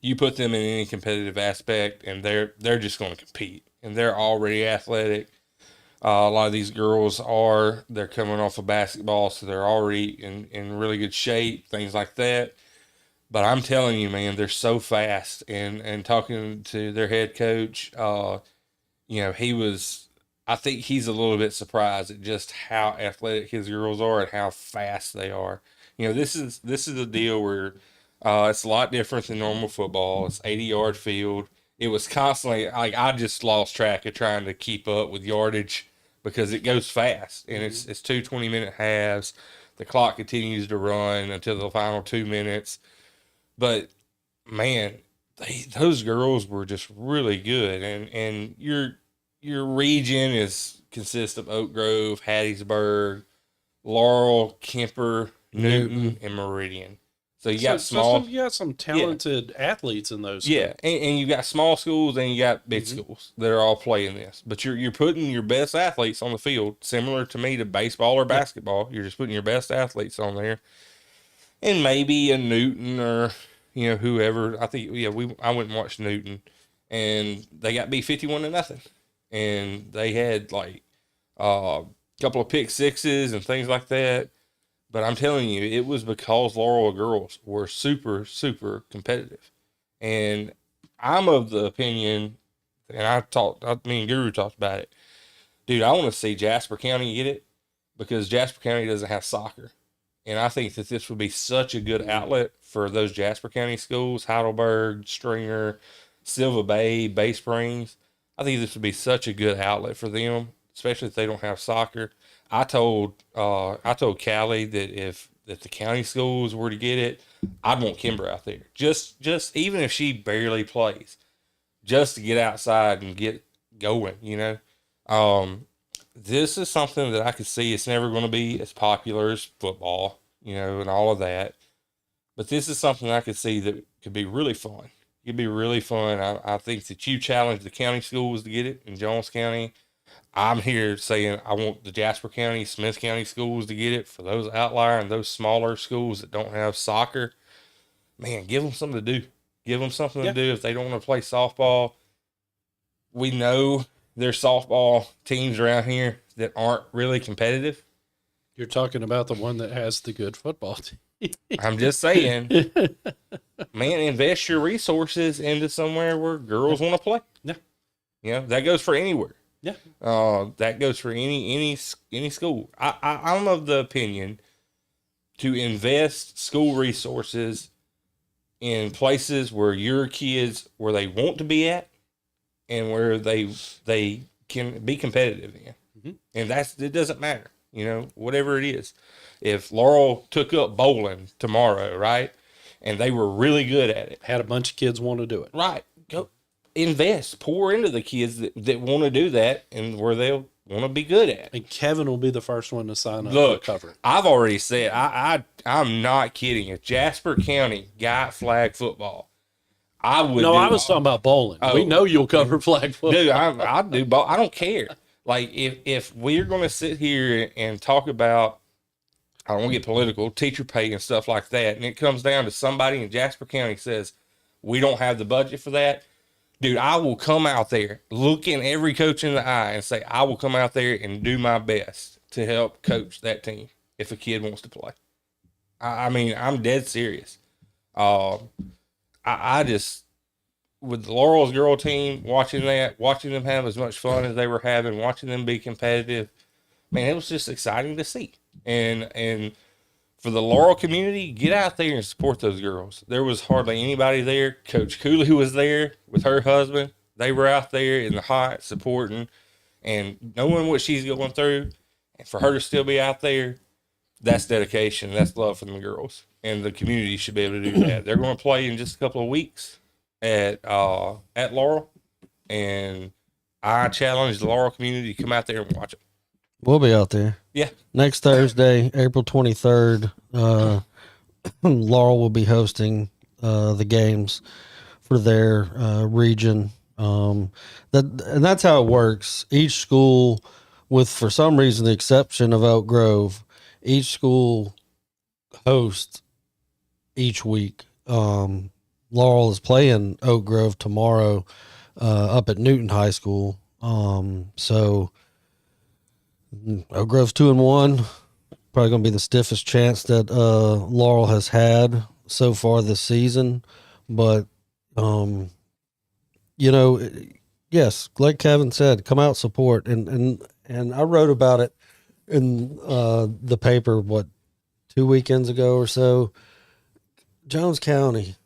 you put them in any competitive aspect, and they're just going to compete, and they're already athletic. A lot of these girls they're coming off of basketball, so they're already in really good shape, things like that. But I'm telling you, man, they're so fast. And talking to their head coach, I think he's a little bit surprised at just how athletic his girls are and how fast they are. This is a deal where it's a lot different than normal football. It's 80-yard field. It was constantly like I just lost track of trying to keep up with yardage because it goes fast and it's 2 20-minute halves. The clock continues to run until the final 2 minutes. But man, those girls were just really good, and your region consists of Oak Grove, Hattiesburg, Laurel, Kemper, Newton, and Meridian. So you got you got some talented athletes in those. Yeah, and you got small schools and you got big schools that are all playing this. But you're putting your best athletes on the field, similar to me to baseball or basketball. You're just putting your best athletes on there, and maybe a Newton or whoever. I think I went and watched Newton, and they got beat 51-0, and they had like a couple of pick sixes and things like that. But I'm telling you, it was because Laurel girls were super, super competitive. And I'm of the opinion, and me and Guru talked about it. Dude, I want to see Jasper County get it because Jasper County doesn't have soccer. And I think that this would be such a good outlet for those Jasper County schools, Heidelberg, Stringer, Silva Bay, Bay Springs. I think this would be such a good outlet for them, especially if they don't have soccer. I told Callie that if the county schools were to get it, I'd want Kimber out there. Just even if she barely plays, just to get outside and get going, This is something that I could see it's never going to be as popular as football, and all of that. But this is something I could see that could be really fun. It'd be really fun. I think that you challenge the county schools to get it in Jones County. I'm here saying I want the Jasper County, Smith County schools to get it for those outlier and those smaller schools that don't have soccer. Man, give them something to do. Give them something to do if they don't want to play softball. We know there's softball teams around here that aren't really competitive. You're talking about the one that has the good football team. I'm just saying, man, invest your resources into somewhere where girls want to play. Yeah. That goes for anywhere. Yeah. That goes for any school. I'm of the opinion to invest school resources in places where your kids, where they want to be at and where they can be competitive in. Mm-hmm. And it doesn't matter, whatever it is. If Laurel took up bowling tomorrow, right, and they were really good at it. Had a bunch of kids want to do it. Right. Go pour into the kids that want to do that and where they'll want to be good at. And Kevin will be the first one to sign up Look, to cover it. I've already said, I'm not kidding. If Jasper County got flag football, I would. No, I was talking about bowling. We know you'll cover flag football. Dude, I'll do ball. I don't care. Like, if we're going to sit here and talk about, I don't want to get political, teacher pay and stuff like that, and it comes down to somebody in Jasper County says, we don't have the budget for that, dude, I will come out there, looking every coach in the eye and say, I will come out there and do my best to help coach that team if a kid wants to play. I mean, I'm dead serious. I just, with the Laurel's girl team, watching them have as much fun as they were having, watching them be competitive, man, it was just exciting to see. And for the Laurel community, get out there and support those girls. There was hardly anybody there. Coach Cooley was there with her husband. They were out there in the hot supporting and knowing what she's going through. And for her to still be out there, that's dedication. That's love for the girls. And the community should be able to do that. They're going to play in just a couple of weeks at Laurel. And I challenge the Laurel community to come out there and watch it. We'll be out there. Yeah. Next Thursday, April 23rd, Laurel will be hosting the games for their region. And that's how it works. Each school, with for some reason the exception of Oak Grove, each school hosts each week. Laurel is playing Oak Grove tomorrow up at Newton High School. So Oak Grove's 2-1. Probably going to be the stiffest chance that Laurel has had so far this season. But, yes, like Kevin said, come out, support. And I wrote about it in the paper, 2 weekends ago or so. Jones County,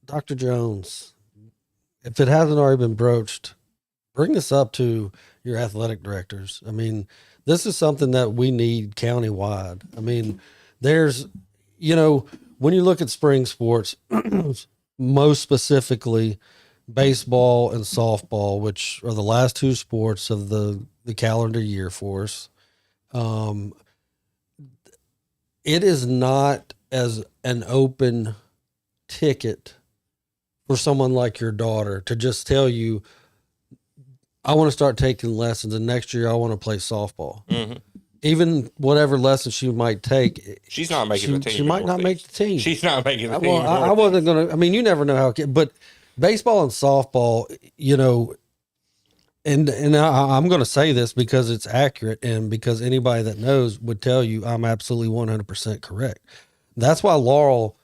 Dr. Jones, if it hasn't already been broached, bring this up to your athletic directors. I mean, this is something that we need countywide. I mean, there's, when you look at spring sports, most specifically baseball and softball, which are the last two sports of the calendar year for us, it is not as an open ticket for someone like your daughter to just tell you, I want to start taking lessons, and next year I want to play softball. Mm-hmm. Even whatever lessons she might take, she's not making the team. She might not make the team. She's not making the team. Well, I wasn't going to. I mean, you never know how. But baseball and softball, and I'm going to say this because it's accurate, and because anybody that knows would tell you I'm absolutely 100% correct. That's why Laurel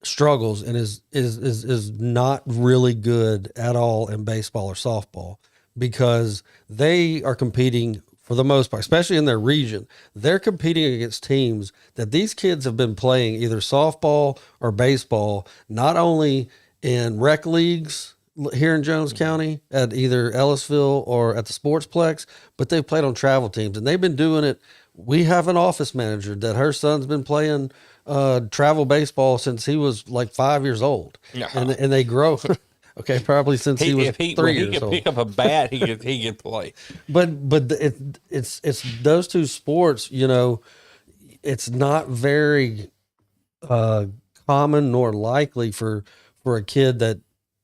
struggles and is not really good at all in baseball or softball, because they are competing for the most part, especially in their region. They're competing against teams that these kids have been playing either softball or baseball, not only in rec leagues here in Jones County at either Ellisville or at the Sportsplex, but they've played on travel teams, and they've been doing it. We have an office manager that her son's been playing travel baseball since he was like 5 years old, and they grow. Okay, probably since he was 3 years old. He could pick up a bat, he could play. But it's those two sports. It's not very common nor likely for a kid that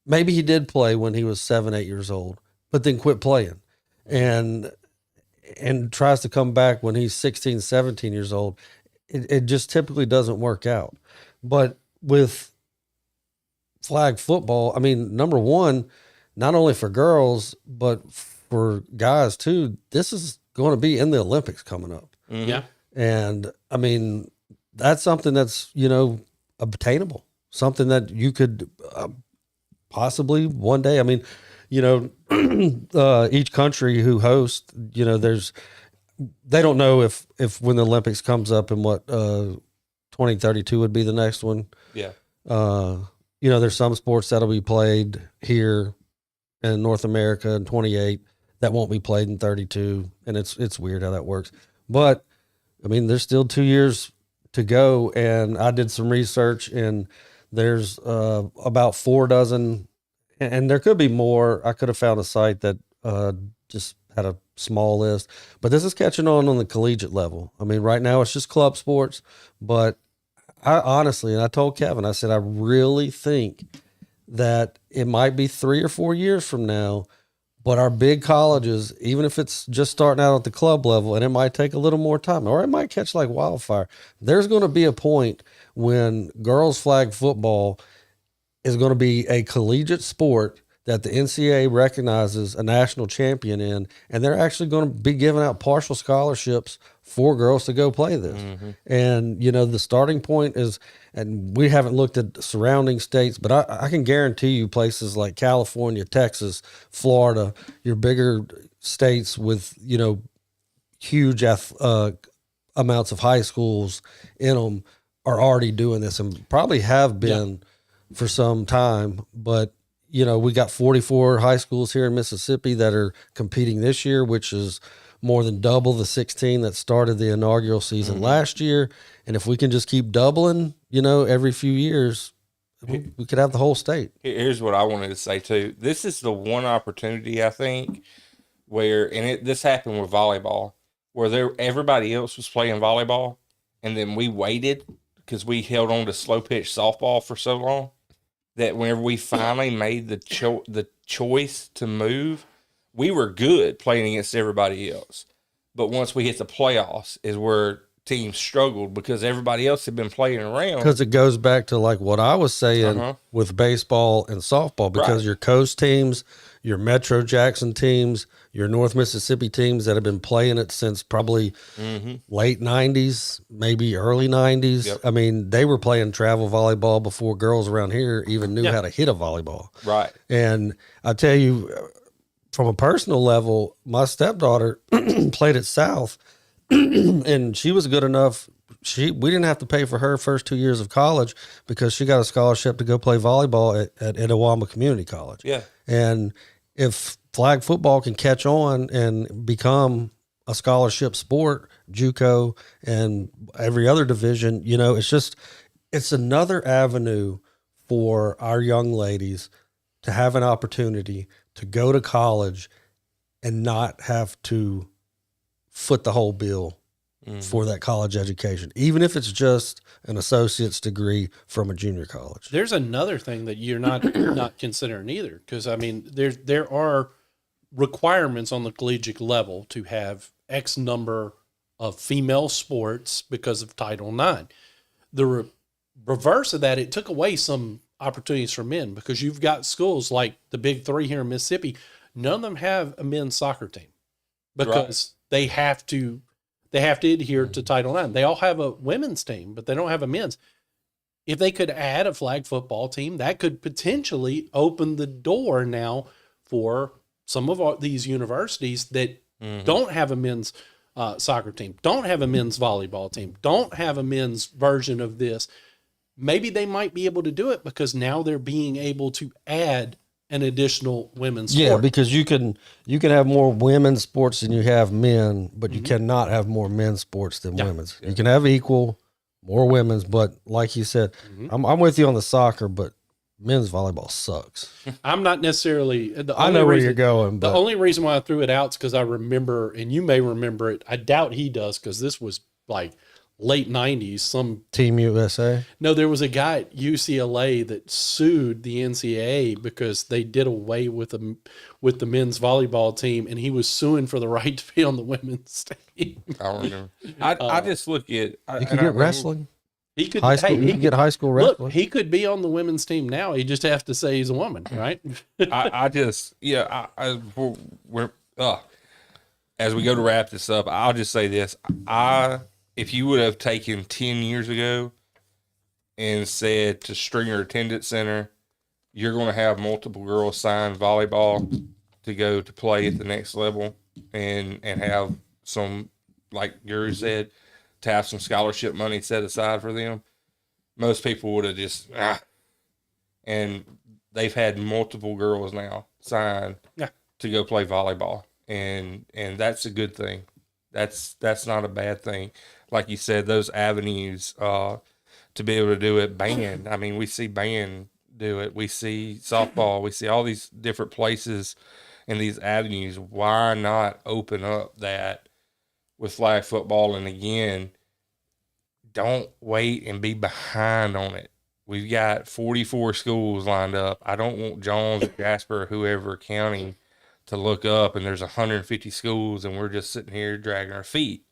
maybe he did play when he was 7, 8 years old, but then quit playing, and tries to come back when he's 16, 17 years old. It just typically doesn't work out. But with flag football, I mean, number one, not only for girls, but for guys too, this is going to be in the Olympics coming up. Mm-hmm. Yeah. And I mean, that's something that's, obtainable, something that you could possibly one day. I mean, each country who hosts, they don't know if when the Olympics comes up and 2032 would be the next one. Yeah. There's some sports that'll be played here in North America in 28 that won't be played in 32. And it's weird how that works. But I mean, there's still 2 years to go. And I did some research, and there's about 4 dozen, and there could be more. I could have found a site that just had a small list, but this is catching on the collegiate level. I mean, right now it's just club sports, but I honestly, and I told Kevin, I said, I really think that it might be 3 or 4 years from now, but our big colleges, even if it's just starting out at the club level, and it might take a little more time, or it might catch like wildfire, there's going to be a point when girls flag football is going to be a collegiate sport that the NCAA recognizes a national champion in, and they're actually going to be giving out partial scholarships for girls to go play this. Mm-hmm. And, the starting point is, and we haven't looked at surrounding states, but I can guarantee you places like California, Texas, Florida, your bigger states with, huge amounts of high schools in them are already doing this, and probably have been for some time. But we got 44 high schools here in Mississippi that are competing this year, which is more than double the 16 that started the inaugural season last year. And if we can just keep doubling, every few years, we could have the whole state. Here's what I wanted to say too. This is the one opportunity, I think, where, this happened with volleyball, where everybody else was playing volleyball, and then we waited because we held on to slow pitch softball for so long, that whenever we finally made the choice to move, we were good playing against everybody else. But once we hit the playoffs is where teams struggled, because everybody else had been playing around. Because it goes back to like what I was saying with baseball and softball, because your coast teams, your Metro Jackson teams, your North Mississippi teams that have been playing it since probably late 90s, maybe early 90s. Yep. I mean, they were playing travel volleyball before girls around here even knew how to hit a volleyball. Right. And I tell you, from a personal level, my stepdaughter played at South, and she was good enough. We didn't have to pay for her first 2 years of college because she got a scholarship to go play volleyball at Itawamba Community College. Yeah. And if flag football can catch on and become a scholarship sport, JUCO and every other division, you know, it's another avenue for our young ladies to have an opportunity to go to college and not have to foot the whole bill for that college education, even if it's just an associate's degree from a junior college. There's another thing that you're not considering either, because I mean, there are requirements on the collegiate level to have X number of female sports because of Title IX. The reverse of that, it took away some opportunities for men, because you've got schools like the Big Three here in Mississippi. None of them have a men's soccer team because they have to adhere to Title IX. They all have a women's team, but they don't have a men's. If they could add a flag football team, that could potentially open the door now for some of these universities that don't have a men's soccer team, don't have a men's volleyball team, don't have a men's version of this. Maybe they might be able to do it because now they're being able to add an additional women's sport. Yeah, because you can have more women's sports than you have men, but you cannot have more men's sports than women's. You can have equal, more women's, but like you said, I'm with you on the soccer, but men's volleyball sucks. I'm not necessarily. I know where you're going. But The only reason why I threw it out is because I remember, and you may remember it. I doubt he does, because this was like late 90s. Team USA. No, there was a guy at UCLA that sued the NCAA because they did away with the men's volleyball team, and he was suing for the right to be on the women's team. I remember. I just look at. You could get wrestling. He could High school. You could get high school wrestling. Look, he could be on the women's team now. He just has to say he's a woman, right? As we go to wrap this up, I'll just say this. If you would have taken 10 years ago and said to Stringer Attendance Center, you're going to have multiple girls sign volleyball to go to play at the next level and have some, like Guru said, to have some scholarship money set aside for them, most people would have just, and they've had multiple girls now sign to go play volleyball. And that's a good thing. That's not a bad thing. Like you said, those avenues to be able to do it, band. I mean, we see band do it. We see softball. We see all these different places and these avenues. Why not open up that with flag football? And again, don't wait and be behind on it. We've got 44 schools lined up. I don't want Jones or Jasper or whoever county to look up and there's 150 schools and we're just sitting here dragging our feet.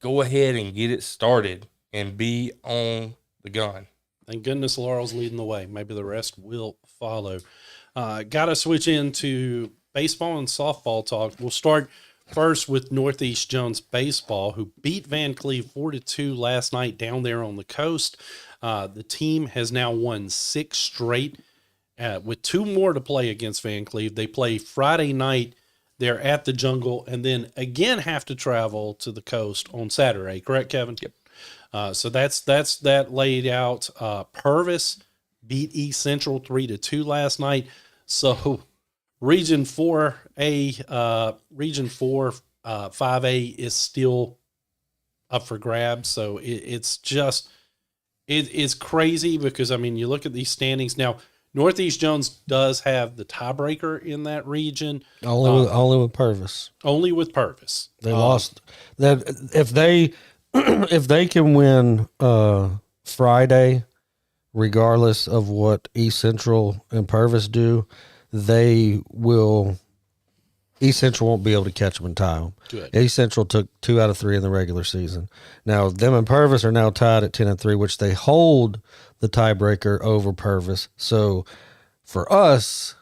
Go ahead and get it started and be on the gun. Thank goodness Laurel's leading the way. Maybe the rest will follow. Got to switch into baseball and softball talk. We'll start first with Northeast Jones baseball, who beat Van Cleve 4-2 last night down there on the coast. The team has now won 6 straight with 2 more to play against Van Cleve. They play Friday night. They're at the Jungle, and then again have to travel to the coast on Saturday. Correct, Kevin? Yep. So that's that laid out. Purvis beat East Central 3-2 last night. So Region 4A, Region 4, 5A is still up for grabs. So it's crazy because, I mean, you look at these standings now. Northeast Jones does have the tiebreaker in that region. Only with Purvis. Only with Purvis. They lost that. If they can win Friday, regardless of what East Central and Purvis do, they will. East Central won't be able to catch them and tie them. Good. East Central took 2 out of 3 in the regular season. Now, them and Purvis are now tied at 10-3, which they hold the tiebreaker over Purvis. So, for us,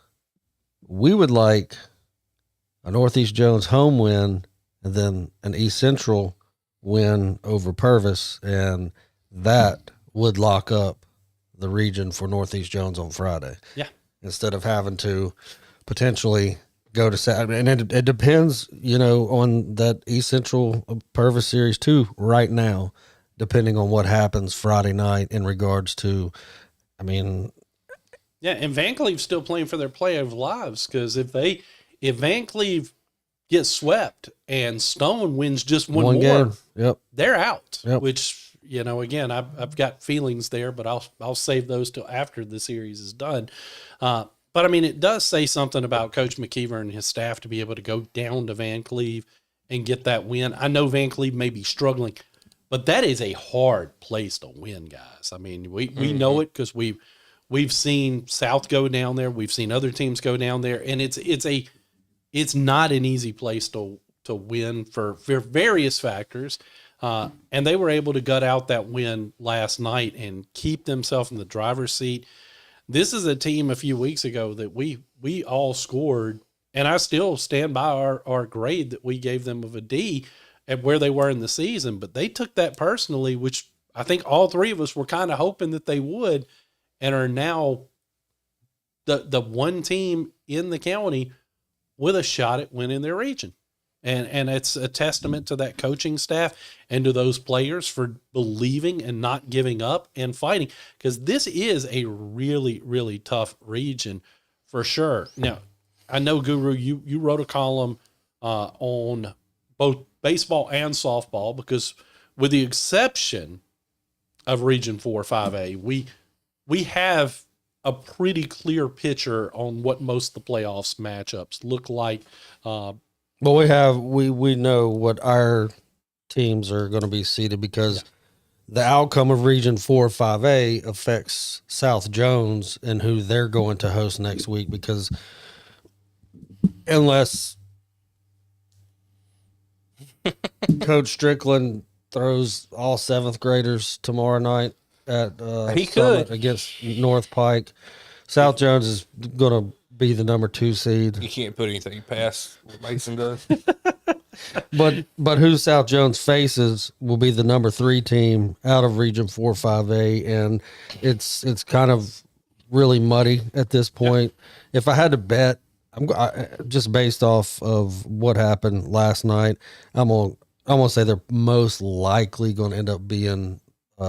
we would like a Northeast Jones home win and then an East Central win over Purvis, and that would lock up the region for Northeast Jones on Friday. Yeah. Instead of having to potentially go to Saturday. And it depends, on that East Central Purvis series too right now, depending on what happens Friday night in regards to, Yeah, and Van Cleve's still playing for their playoff lives, because if Van Cleve gets swept and Stone wins just one more, game. Yep. they're out. Yep. Which, again, I've got feelings there, but I'll save those till after the series is done. But it does say something about Coach McKeever and his staff to be able to go down to Van Cleve and get that win. I know Van Cleve may be struggling, but that is a hard place to win, guys. We know it because we've seen South go down there. We've seen other teams go down there, and it's not an easy place to win for various factors. And they were able to gut out that win last night and keep themselves in the driver's seat. This is a team a few weeks ago that we all scored, and I still stand by our grade that we gave them of a D at where they were in the season. But they took that personally, which I think all three of us were kind of hoping that they would, and are now the one team in the county with a shot at winning their region. And it's a testament to that coaching staff and to those players for believing and not giving up and fighting, because this is a really, really tough region for sure. Now, I know, Guru, you wrote a column on both baseball and softball, because with the exception of Region 4 5A, we have a pretty clear picture on what most of the playoffs matchups look like. But we know what our teams are going to be seeded, because the outcome of Region 4 5A affects South Jones and who they're going to host next week, because unless Coach Strickland throws all seventh graders tomorrow night at He Summit could. against North Pike, South Jones is going to be the number 2 seed. You can't put anything past what Mason does. But who South Jones faces will be the number 3 team out of Region 4 5A, and it's kind of really muddy at this point. If I had to bet, just based off of what happened last night, I'm gonna say they're most likely going to end up being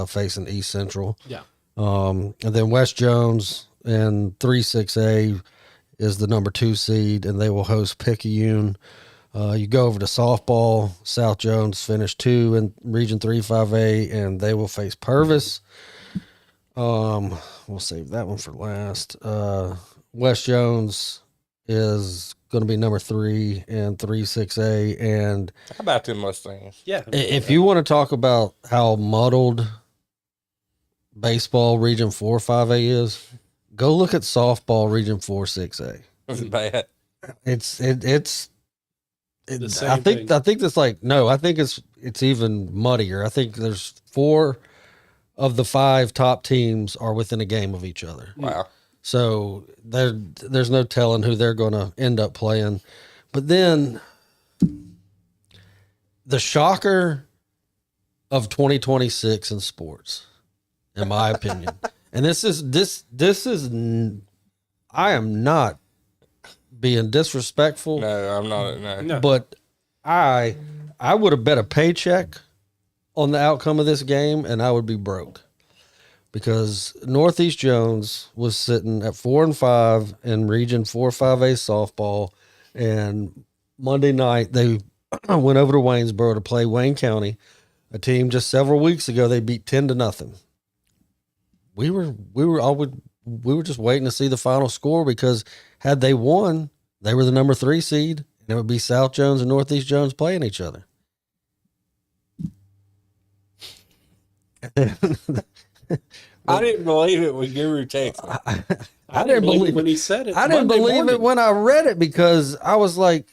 facing East Central. Yeah. And then West Jones and 3-6A is the number 2 seed, and they will host Picayune. You go over to softball. South Jones finished 2 in Region 3 5A, and they will face Purvis. We'll save that one for last. West Jones is going to be number 3 in 3-6A, and How about them Mustangs? Yeah. if you want to talk about how muddled baseball Region 4 5A is, go look at softball Region 4 6A. That's bad. It's The same I think thing. I think it's like, no, I think it's even muddier. I think there's 4 of the 5 top teams are within a game of each other. Wow. So there's no telling who they're going to end up playing. But then the shocker of 2026 in sports, in my opinion, and this is I am not being disrespectful. No, I'm not. No. No. But I would have bet a paycheck on the outcome of this game, and I would be broke, because Northeast Jones was sitting at 4-5 in Region 4 5A softball, and Monday night they went over to Waynesboro to play Wayne County, a team just several weeks ago they beat 10-0. We were just waiting to see the final score, because had they won, they were the number 3 seed, and it would be South Jones and Northeast Jones playing each other. I didn't believe it when Guru texted. I didn't believe when he said it. I didn't Monday believe it morning. when I read it, because I was like,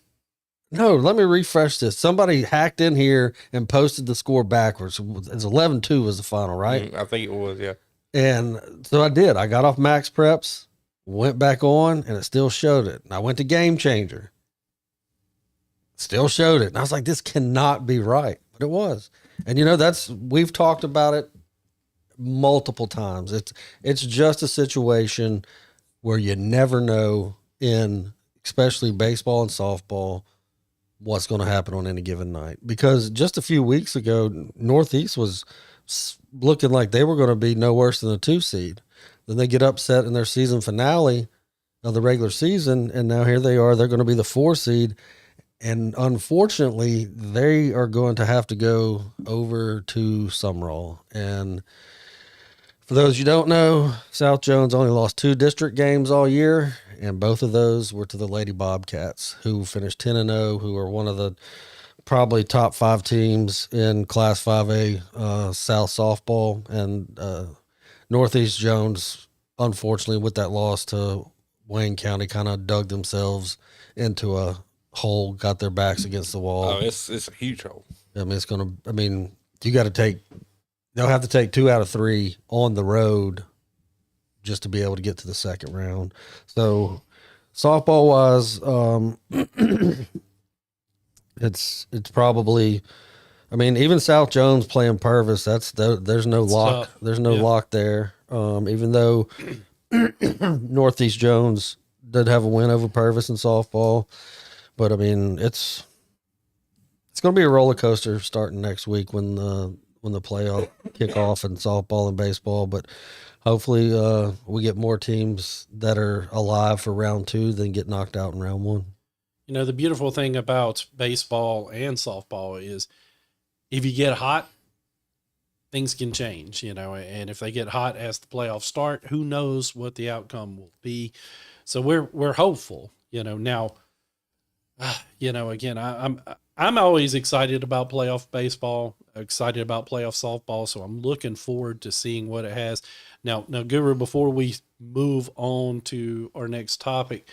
no, let me refresh this. Somebody hacked in here and posted the score backwards. It's 11-2 was the final, right? I think it was, yeah. And so I did. I got off Max Preps, Went back on, and it still showed it. And I went to Game Changer. Still showed it. And I was like, this cannot be right. But it was. And, we've talked about it multiple times. It's just a situation where you never know in especially baseball and softball what's going to happen on any given night. Because just a few weeks ago, Northeast was looking like they were going to be no worse than a 2 seed. Then they get upset in their season finale of the regular season, and now here they are. They're going to be the 4 seed, and unfortunately, they are going to have to go over to Summerall. And for those you don't know, South Jones only lost 2 district games all year, and both of those were to the Lady Bobcats, who finished 10-0, who are one of the probably top 5 teams in Class 5A South softball. And Northeast Jones, unfortunately, with that loss to Wayne County, kind of dug themselves into a hole, got their backs against the wall. Oh, it's a huge hole. You got to they'll have to take 2 out of 3 on the road just to be able to get to the second round. So softball wise, it's probably, even South Jones playing Purvis, there's no lock. Tough. There's no lock there. Even though Northeast Jones did have a win over Purvis in softball, but it's going to be a roller coaster starting next week when the playoff kick off in softball and baseball. But hopefully we get more teams that are alive for round 2 than get knocked out in round 1. The beautiful thing about baseball and softball is if you get hot, things can change, and if they get hot as the playoffs start, who knows what the outcome will be. So we're hopeful, now, again, I'm always excited about playoff baseball, excited about playoff softball. So I'm looking forward to seeing what it has. Now, Guru, before we move on to our next topic,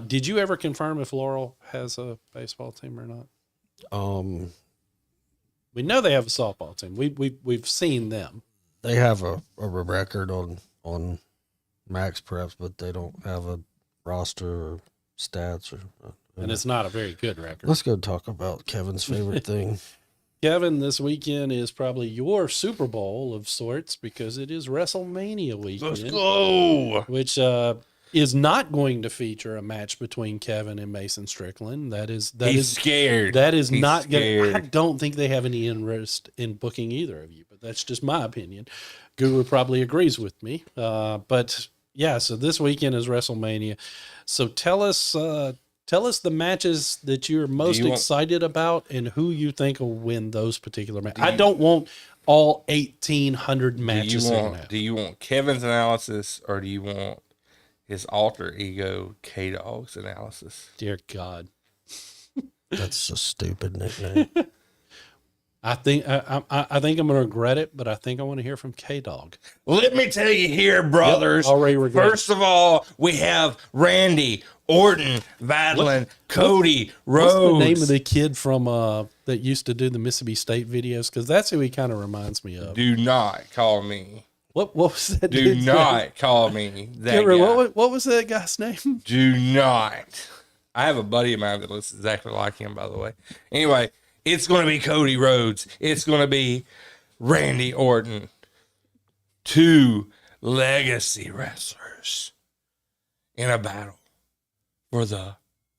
did you ever confirm if Laurel has a baseball team or not? We know they have a softball team. We've seen them. They have a record on Max Preps, but they don't have a roster or stats and it's not a very good record. Let's go talk about Kevin's favorite thing. Kevin, this weekend is probably your Super Bowl of sorts because it is WrestleMania weekend. Let's go. Which is not going to feature a match between Kevin and Mason Strickland. He's scared. That is He's not scared. I don't think they have any interest in booking either of you, but that's just my opinion. Guru probably agrees with me. But yeah, so this weekend is WrestleMania. So tell us the matches that you're most excited about and who you think will win those particular matches. I don't want all 1,800 matches. Do you want Kevin's analysis or do you want his alter ego K-Dog's analysis? Dear God. That's a stupid nickname. I think I'm going to regret it, but I think I want to hear from K-Dog. Let me tell you here, brothers. Yep, already regret First of all, we have Randy Orton battling Cody Rhodes. What's the name of the kid from that used to do the Mississippi State videos? Because that's who he kind of reminds me of. Do not call me. What was that? Do not call me that guy. guy. What was that guy's name? Do not. I have a buddy of mine that looks exactly like him, by the way. Anyway, it's going to be Cody Rhodes. It's going to be Randy Orton. 2 legacy wrestlers in a battle for the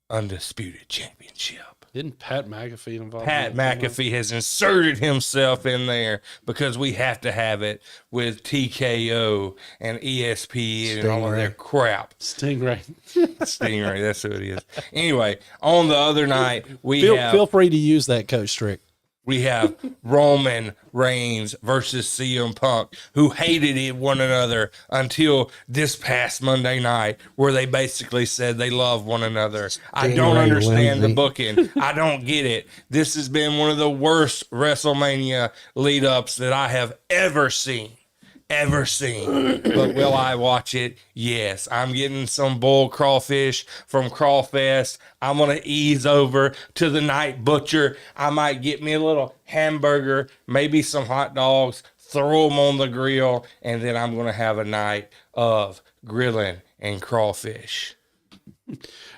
undisputed championship. Didn't Pat McAfee involved? Pat McAfee has inserted himself in there because we have to have it with TKO and ESPN and all of their crap. Stingray. Stingray, that's who it is. Anyway, on the other night, feel free to use that, Coach Strick. We have Roman Reigns versus CM Punk, who hated one another until this past Monday night, where they basically said they love one another. I don't understand the booking. I don't get it. This has been one of the worst WrestleMania lead-ups that I have ever seen. But will I watch it? Yes. I'm getting some boiled crawfish from Crawfest. I'm going to ease over to the Night Butcher. I might get me a little hamburger, maybe some hot dogs, throw them on the grill, and then I'm going to have a night of grilling and crawfish.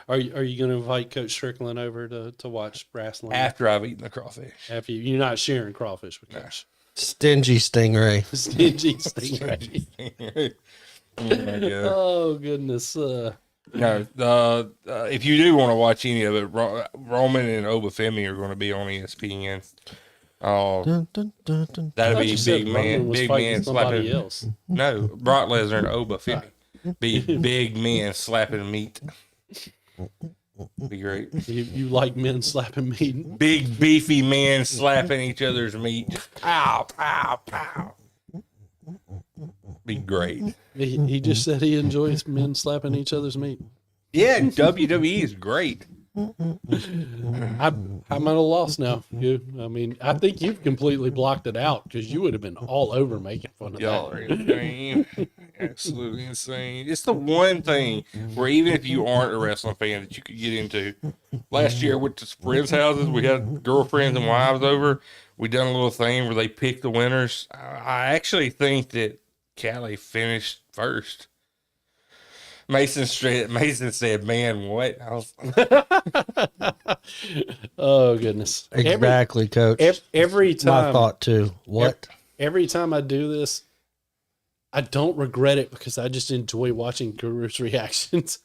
Are you going to invite Coach Strickland over to watch wrestling After I've eaten the crawfish. After you're not sharing crawfish with Coach? Stingy stingray. Stingy stingray. Oh, my God. Oh goodness. No, if you do want to watch any of it, Roman and Obafemi are going to be on ESPN. Dun, dun, dun, dun. That'll I thought be you said big Roman man, was big fighting man somebody slapping. else. No, Brock Lesnar and Obafemi. Be big men slapping meat. Be great. You like men slapping meat? Big beefy men slapping each other's meat. Pow, pow, pow. Be great. He just said he enjoys men slapping each other's meat. Yeah, WWE is great. I'm at a loss now. I think you've completely blocked it out because you would have been all over making fun of Y'all that. are insane. Absolutely insane. It's the one thing where even if you aren't a wrestling fan that you could get into. Last year I went to friends' houses. We had girlfriends and wives over. We done a little thing where they picked the winners. I actually think that Callie finished first. Mason said, "Man, what?" I was, Oh goodness! Exactly, Coach. Every time, My thought too. What? every time I do this, I don't regret it because I just enjoy watching Guru's reactions.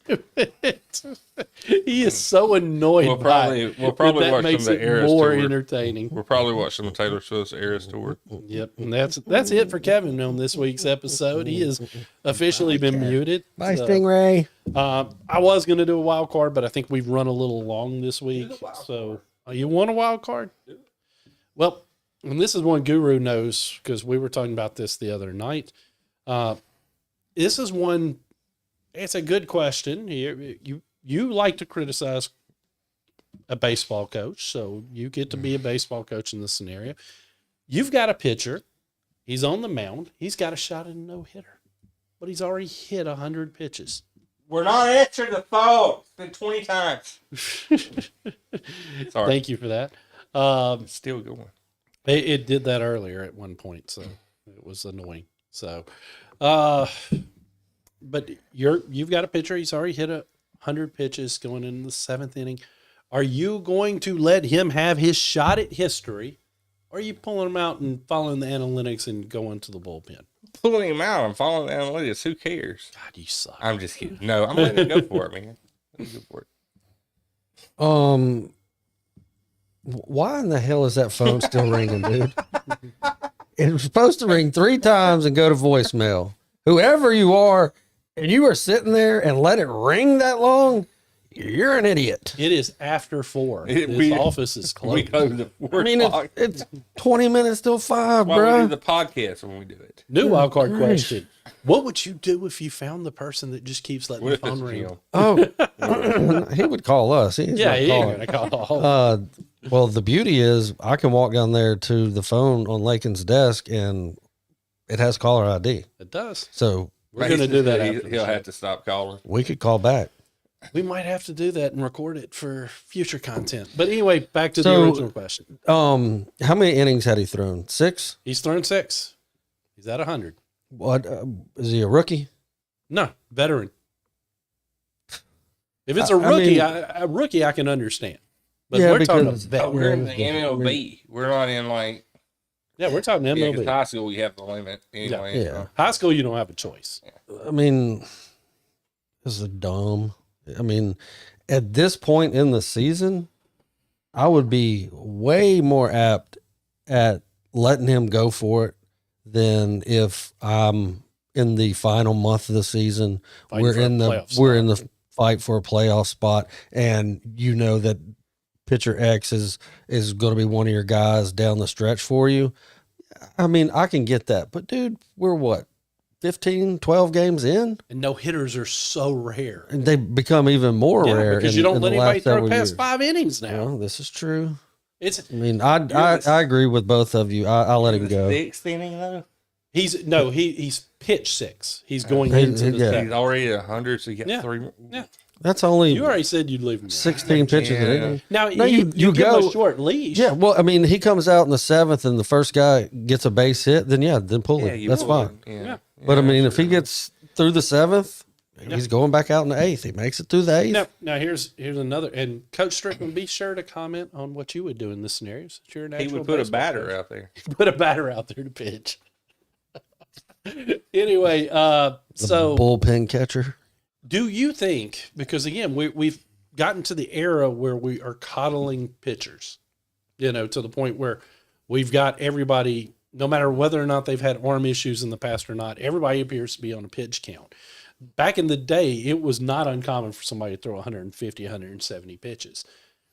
He is so annoyed. We'll probably that watch some of makes the it Eras more tour. entertaining. We'll probably watch some of Taylor Swift's Eras tour. Yep, and that's it for Kevin on this week's episode. He has officially been muted. Bye, So, Stingray. I was going to do a wild card, but I think we've run a little long this week. So, you want a wild card? Well, and this is one Guru knows because we were talking about this the other night. This is one. It's a good question. You like to criticize a baseball coach, so you get to be a baseball coach in this scenario. You've got a pitcher. He's on the mound. He's got a shot at a no-hitter, but he's already hit 100 pitches. We're not answering the phone. It's been 20 times. Sorry. Thank you for that. It's still going. It did that earlier at one point, so it was annoying. So, but you've got a pitcher. He's already hit 100 pitches going into the 7th inning. Are you going to let him have his shot at history, or are you pulling him out and following the analytics and going to the bullpen? Pulling him out. I'm following the analytics. Who cares? God, you suck. I'm just kidding. No, I'm letting him go for it, man. Let him go for it. Why in the hell is that phone still ringing, dude? It was supposed to ring 3 times and go to voicemail. Whoever you are, and you are sitting there and let it ring that long, you're an idiot. It is after 4. This office is We closed. close at 4 I mean, o'clock. it's 20 minutes till 5, Why we do bro. the podcast when we do it? New wild card Nice. question. What would you do if you found the person that just keeps letting What the if it's phone ring? Jim? Oh, he would call us. He's Yeah, not he ain't calling. going to call. Well, the beauty is I can walk down there to the phone on Lakin's desk and it has caller ID. It does. So We're going to do that He- after the He'll show. have to stop calling. we could call back. We might have to do that and record it for future content. But anyway, back to the So- original question. How many innings had he thrown? 6? He's thrown 6. He's at 100. What is he a rookie? No, veteran. If it's a I mean- rookie, I can understand. But Yeah, we're talking because- a vet. We're in the MLB. We're not in like Yeah, we're talking yeah, 'cause MLB. high school. You have the limit anyway. Yeah. so. High school, you don't have a choice. I mean, this is dumb. I mean, at this point in the season, I would be way more apt at letting him go for it than if I'm in the final month of the season. Fighting we're for a in the playoff we're in the fight for a playoff spot, and you know that pitcher X is going to be one of your guys down the stretch for you. I mean, I can get that, but dude, we're what, 15, 12 games in? And no hitters are so rare. And they become even more Yeah, rare because in- you don't in let the anybody last throw several past years. 5 innings now. Well, this is true. It's I mean, I agree with both of you. I let him go. 6th inning though. he's pitched 6. He's going He- into the yeah. He's 7th. already at 100, so you got Yeah. 3 more. Yeah. That's only You already said you'd leave him. 16 pitches. Yeah. an inning. Now No, you you give him go- a short leash. Yeah, well, I mean, he comes out in the 7th and the first guy gets a base hit, then pull Yeah, him. you That's would. fine. Yeah. But I mean, Yeah, if he sure. gets through the 7th, He's going back out in the 8th. He makes it through the 8th. Now here's another. And Coach Strickland, be sure to comment on what you would do in this scenario. Since you're an He actual would put a baseball batter coach. out there. Put a batter out there to pitch. Anyway, so Bullpen catcher. do you think, because again, we've gotten to the era where we are coddling pitchers, to the point where we've got everybody, no matter whether or not they've had arm issues in the past or not, everybody appears to be on a pitch count. Back in the day, it was not uncommon for somebody to throw 150, 170 pitches.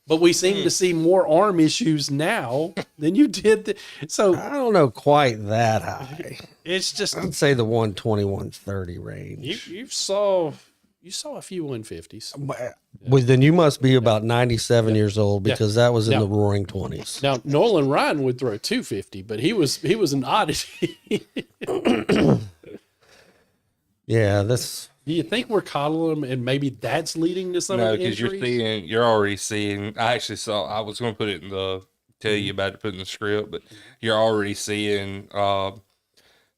But we seem to see more arm issues now than you did. So I don't know quite that high. it's just, I'd say the 120, 130 range. you saw a few 150s. Well, then you must be about 97 years old because that was in the roaring 20s. Now, Nolan Ryan would throw 250, but he was an oddity. Yeah, that's. Do you think we're coddling him, and maybe that's leading to some No, of the because injuries? you're already seeing. I actually saw. I was going to put it in tell you about it, put in the script, but you're already seeing.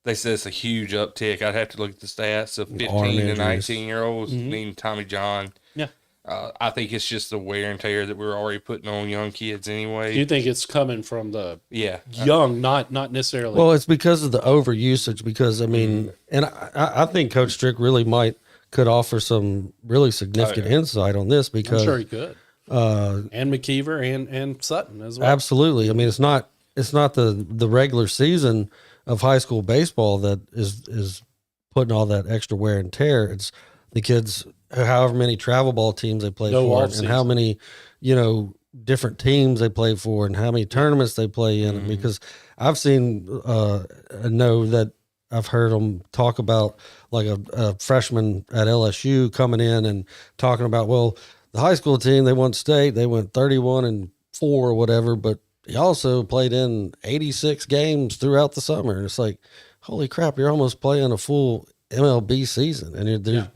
They said it's a huge uptick. I'd have to look at the stats of 15 to injuries. 19-year-olds needing Tommy John. Yeah. I think it's just the wear and tear that we're already putting on young kids anyway. Do you think it's coming from the Yeah. young, not necessarily? Well, it's because of the overusage. Because I mean, and I think Coach Strick really could offer some really significant insight on this I'm because sure he could. And McKeever and Sutton as well. absolutely. I mean, it's not the regular season of high school baseball that is putting all that extra wear and tear. It's the kids, however many travel ball teams they play No for, off-season. and how many different teams they play for, and how many tournaments they play in. Because I've seen know that I've heard them talk about like a freshman at LSU coming in and talking about, well, the high school team, they won state, they went 31-4 or whatever, but he also played in 86 games throughout the summer. And it's like, holy crap, you're almost playing a full MLB season. And there's,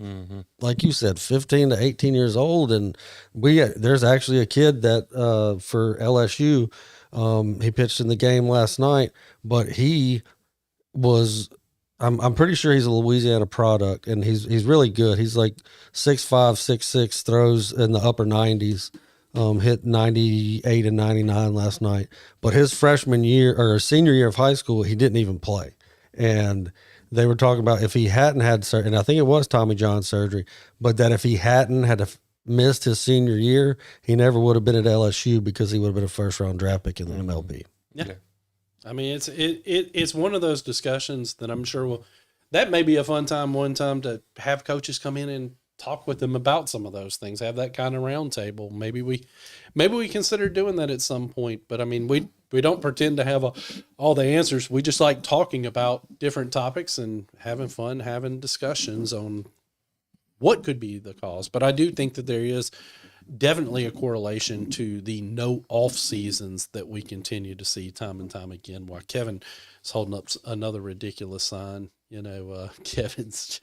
like you said, 15 to 18 years old. And there's actually a kid that for LSU, he pitched in the game last night, but he was, I'm pretty sure he's a Louisiana product, and he's really good. He's like 6'5", 6'6", throws in the upper 90s. Hit 98 and 99 last night, but his freshman year or senior year of high school, he didn't even play. And they were talking about if he hadn't had surgery, and I think it was Tommy John surgery, but that if he hadn't had missed his senior year, he never would have been at LSU because he would have been a first round draft pick in the MLB. Yeah. I mean, it's one of those discussions that I'm sure that may be a fun time one time to have coaches come in and talk with them about some of those things, have that kind of round table. Maybe we consider doing that at some point, but I mean, we don't pretend to have all the answers. We just like talking about different topics and having fun, having discussions on what could be the cause. But I do think that there is definitely a correlation to the no off seasons that we continue to see time and time again. While Kevin is holding up another ridiculous sign, Kevin's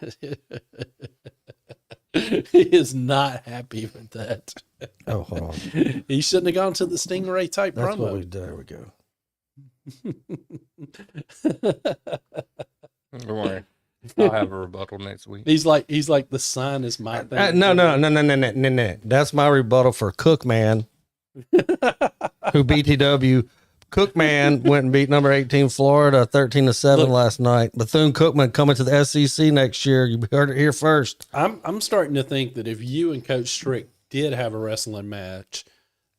he is not happy with that. Oh, hold on. He shouldn't have gone to the Stingray type That's promo. what we did. There we go. Don't worry. I'll have a rebuttal next week. He's like the sign is my thing. No. That's my rebuttal for Cookman, who BTW. Cookman went and beat number 18 Florida 13-7 last night. Bethune-Cookman coming to the SEC next year. You heard it here first. I'm starting to think that if you and Coach Strick did have a wrestling match,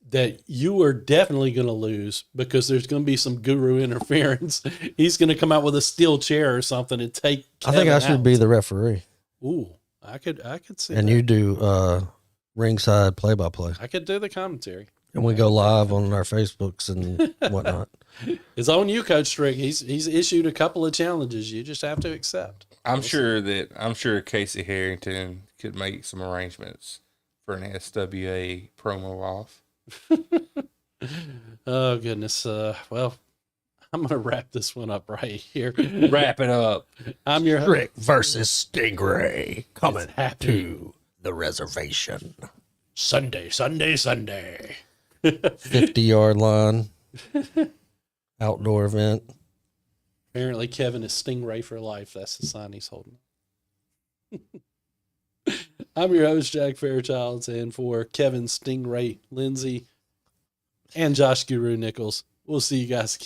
that you are definitely going to lose because there's going to be some guru interference. He's going to come out with a steel chair or something and take Kevin I think I should out. be the referee. Ooh, I could see And that. you do ringside play-by-play. I could do the commentary. And we go live on our Facebooks and whatnot. It's on you, Coach Strick. He's issued a couple of challenges. You just have to accept. I'm sure Casey Harrington could make some arrangements for an SWA promo off. Oh goodness. Well, I'm gonna wrap this one up right here. Wrap it up. I'm your Rick versus Stingray coming happy. to the reservation. Sunday. 50-yard line. Outdoor event. Apparently, Kevin is Stingray for life. That's the sign he's holding. I'm your host, Jack Fairchilds, and for Kevin Stingray Lindsey and Josh Guru Nichols, we'll see you guys again.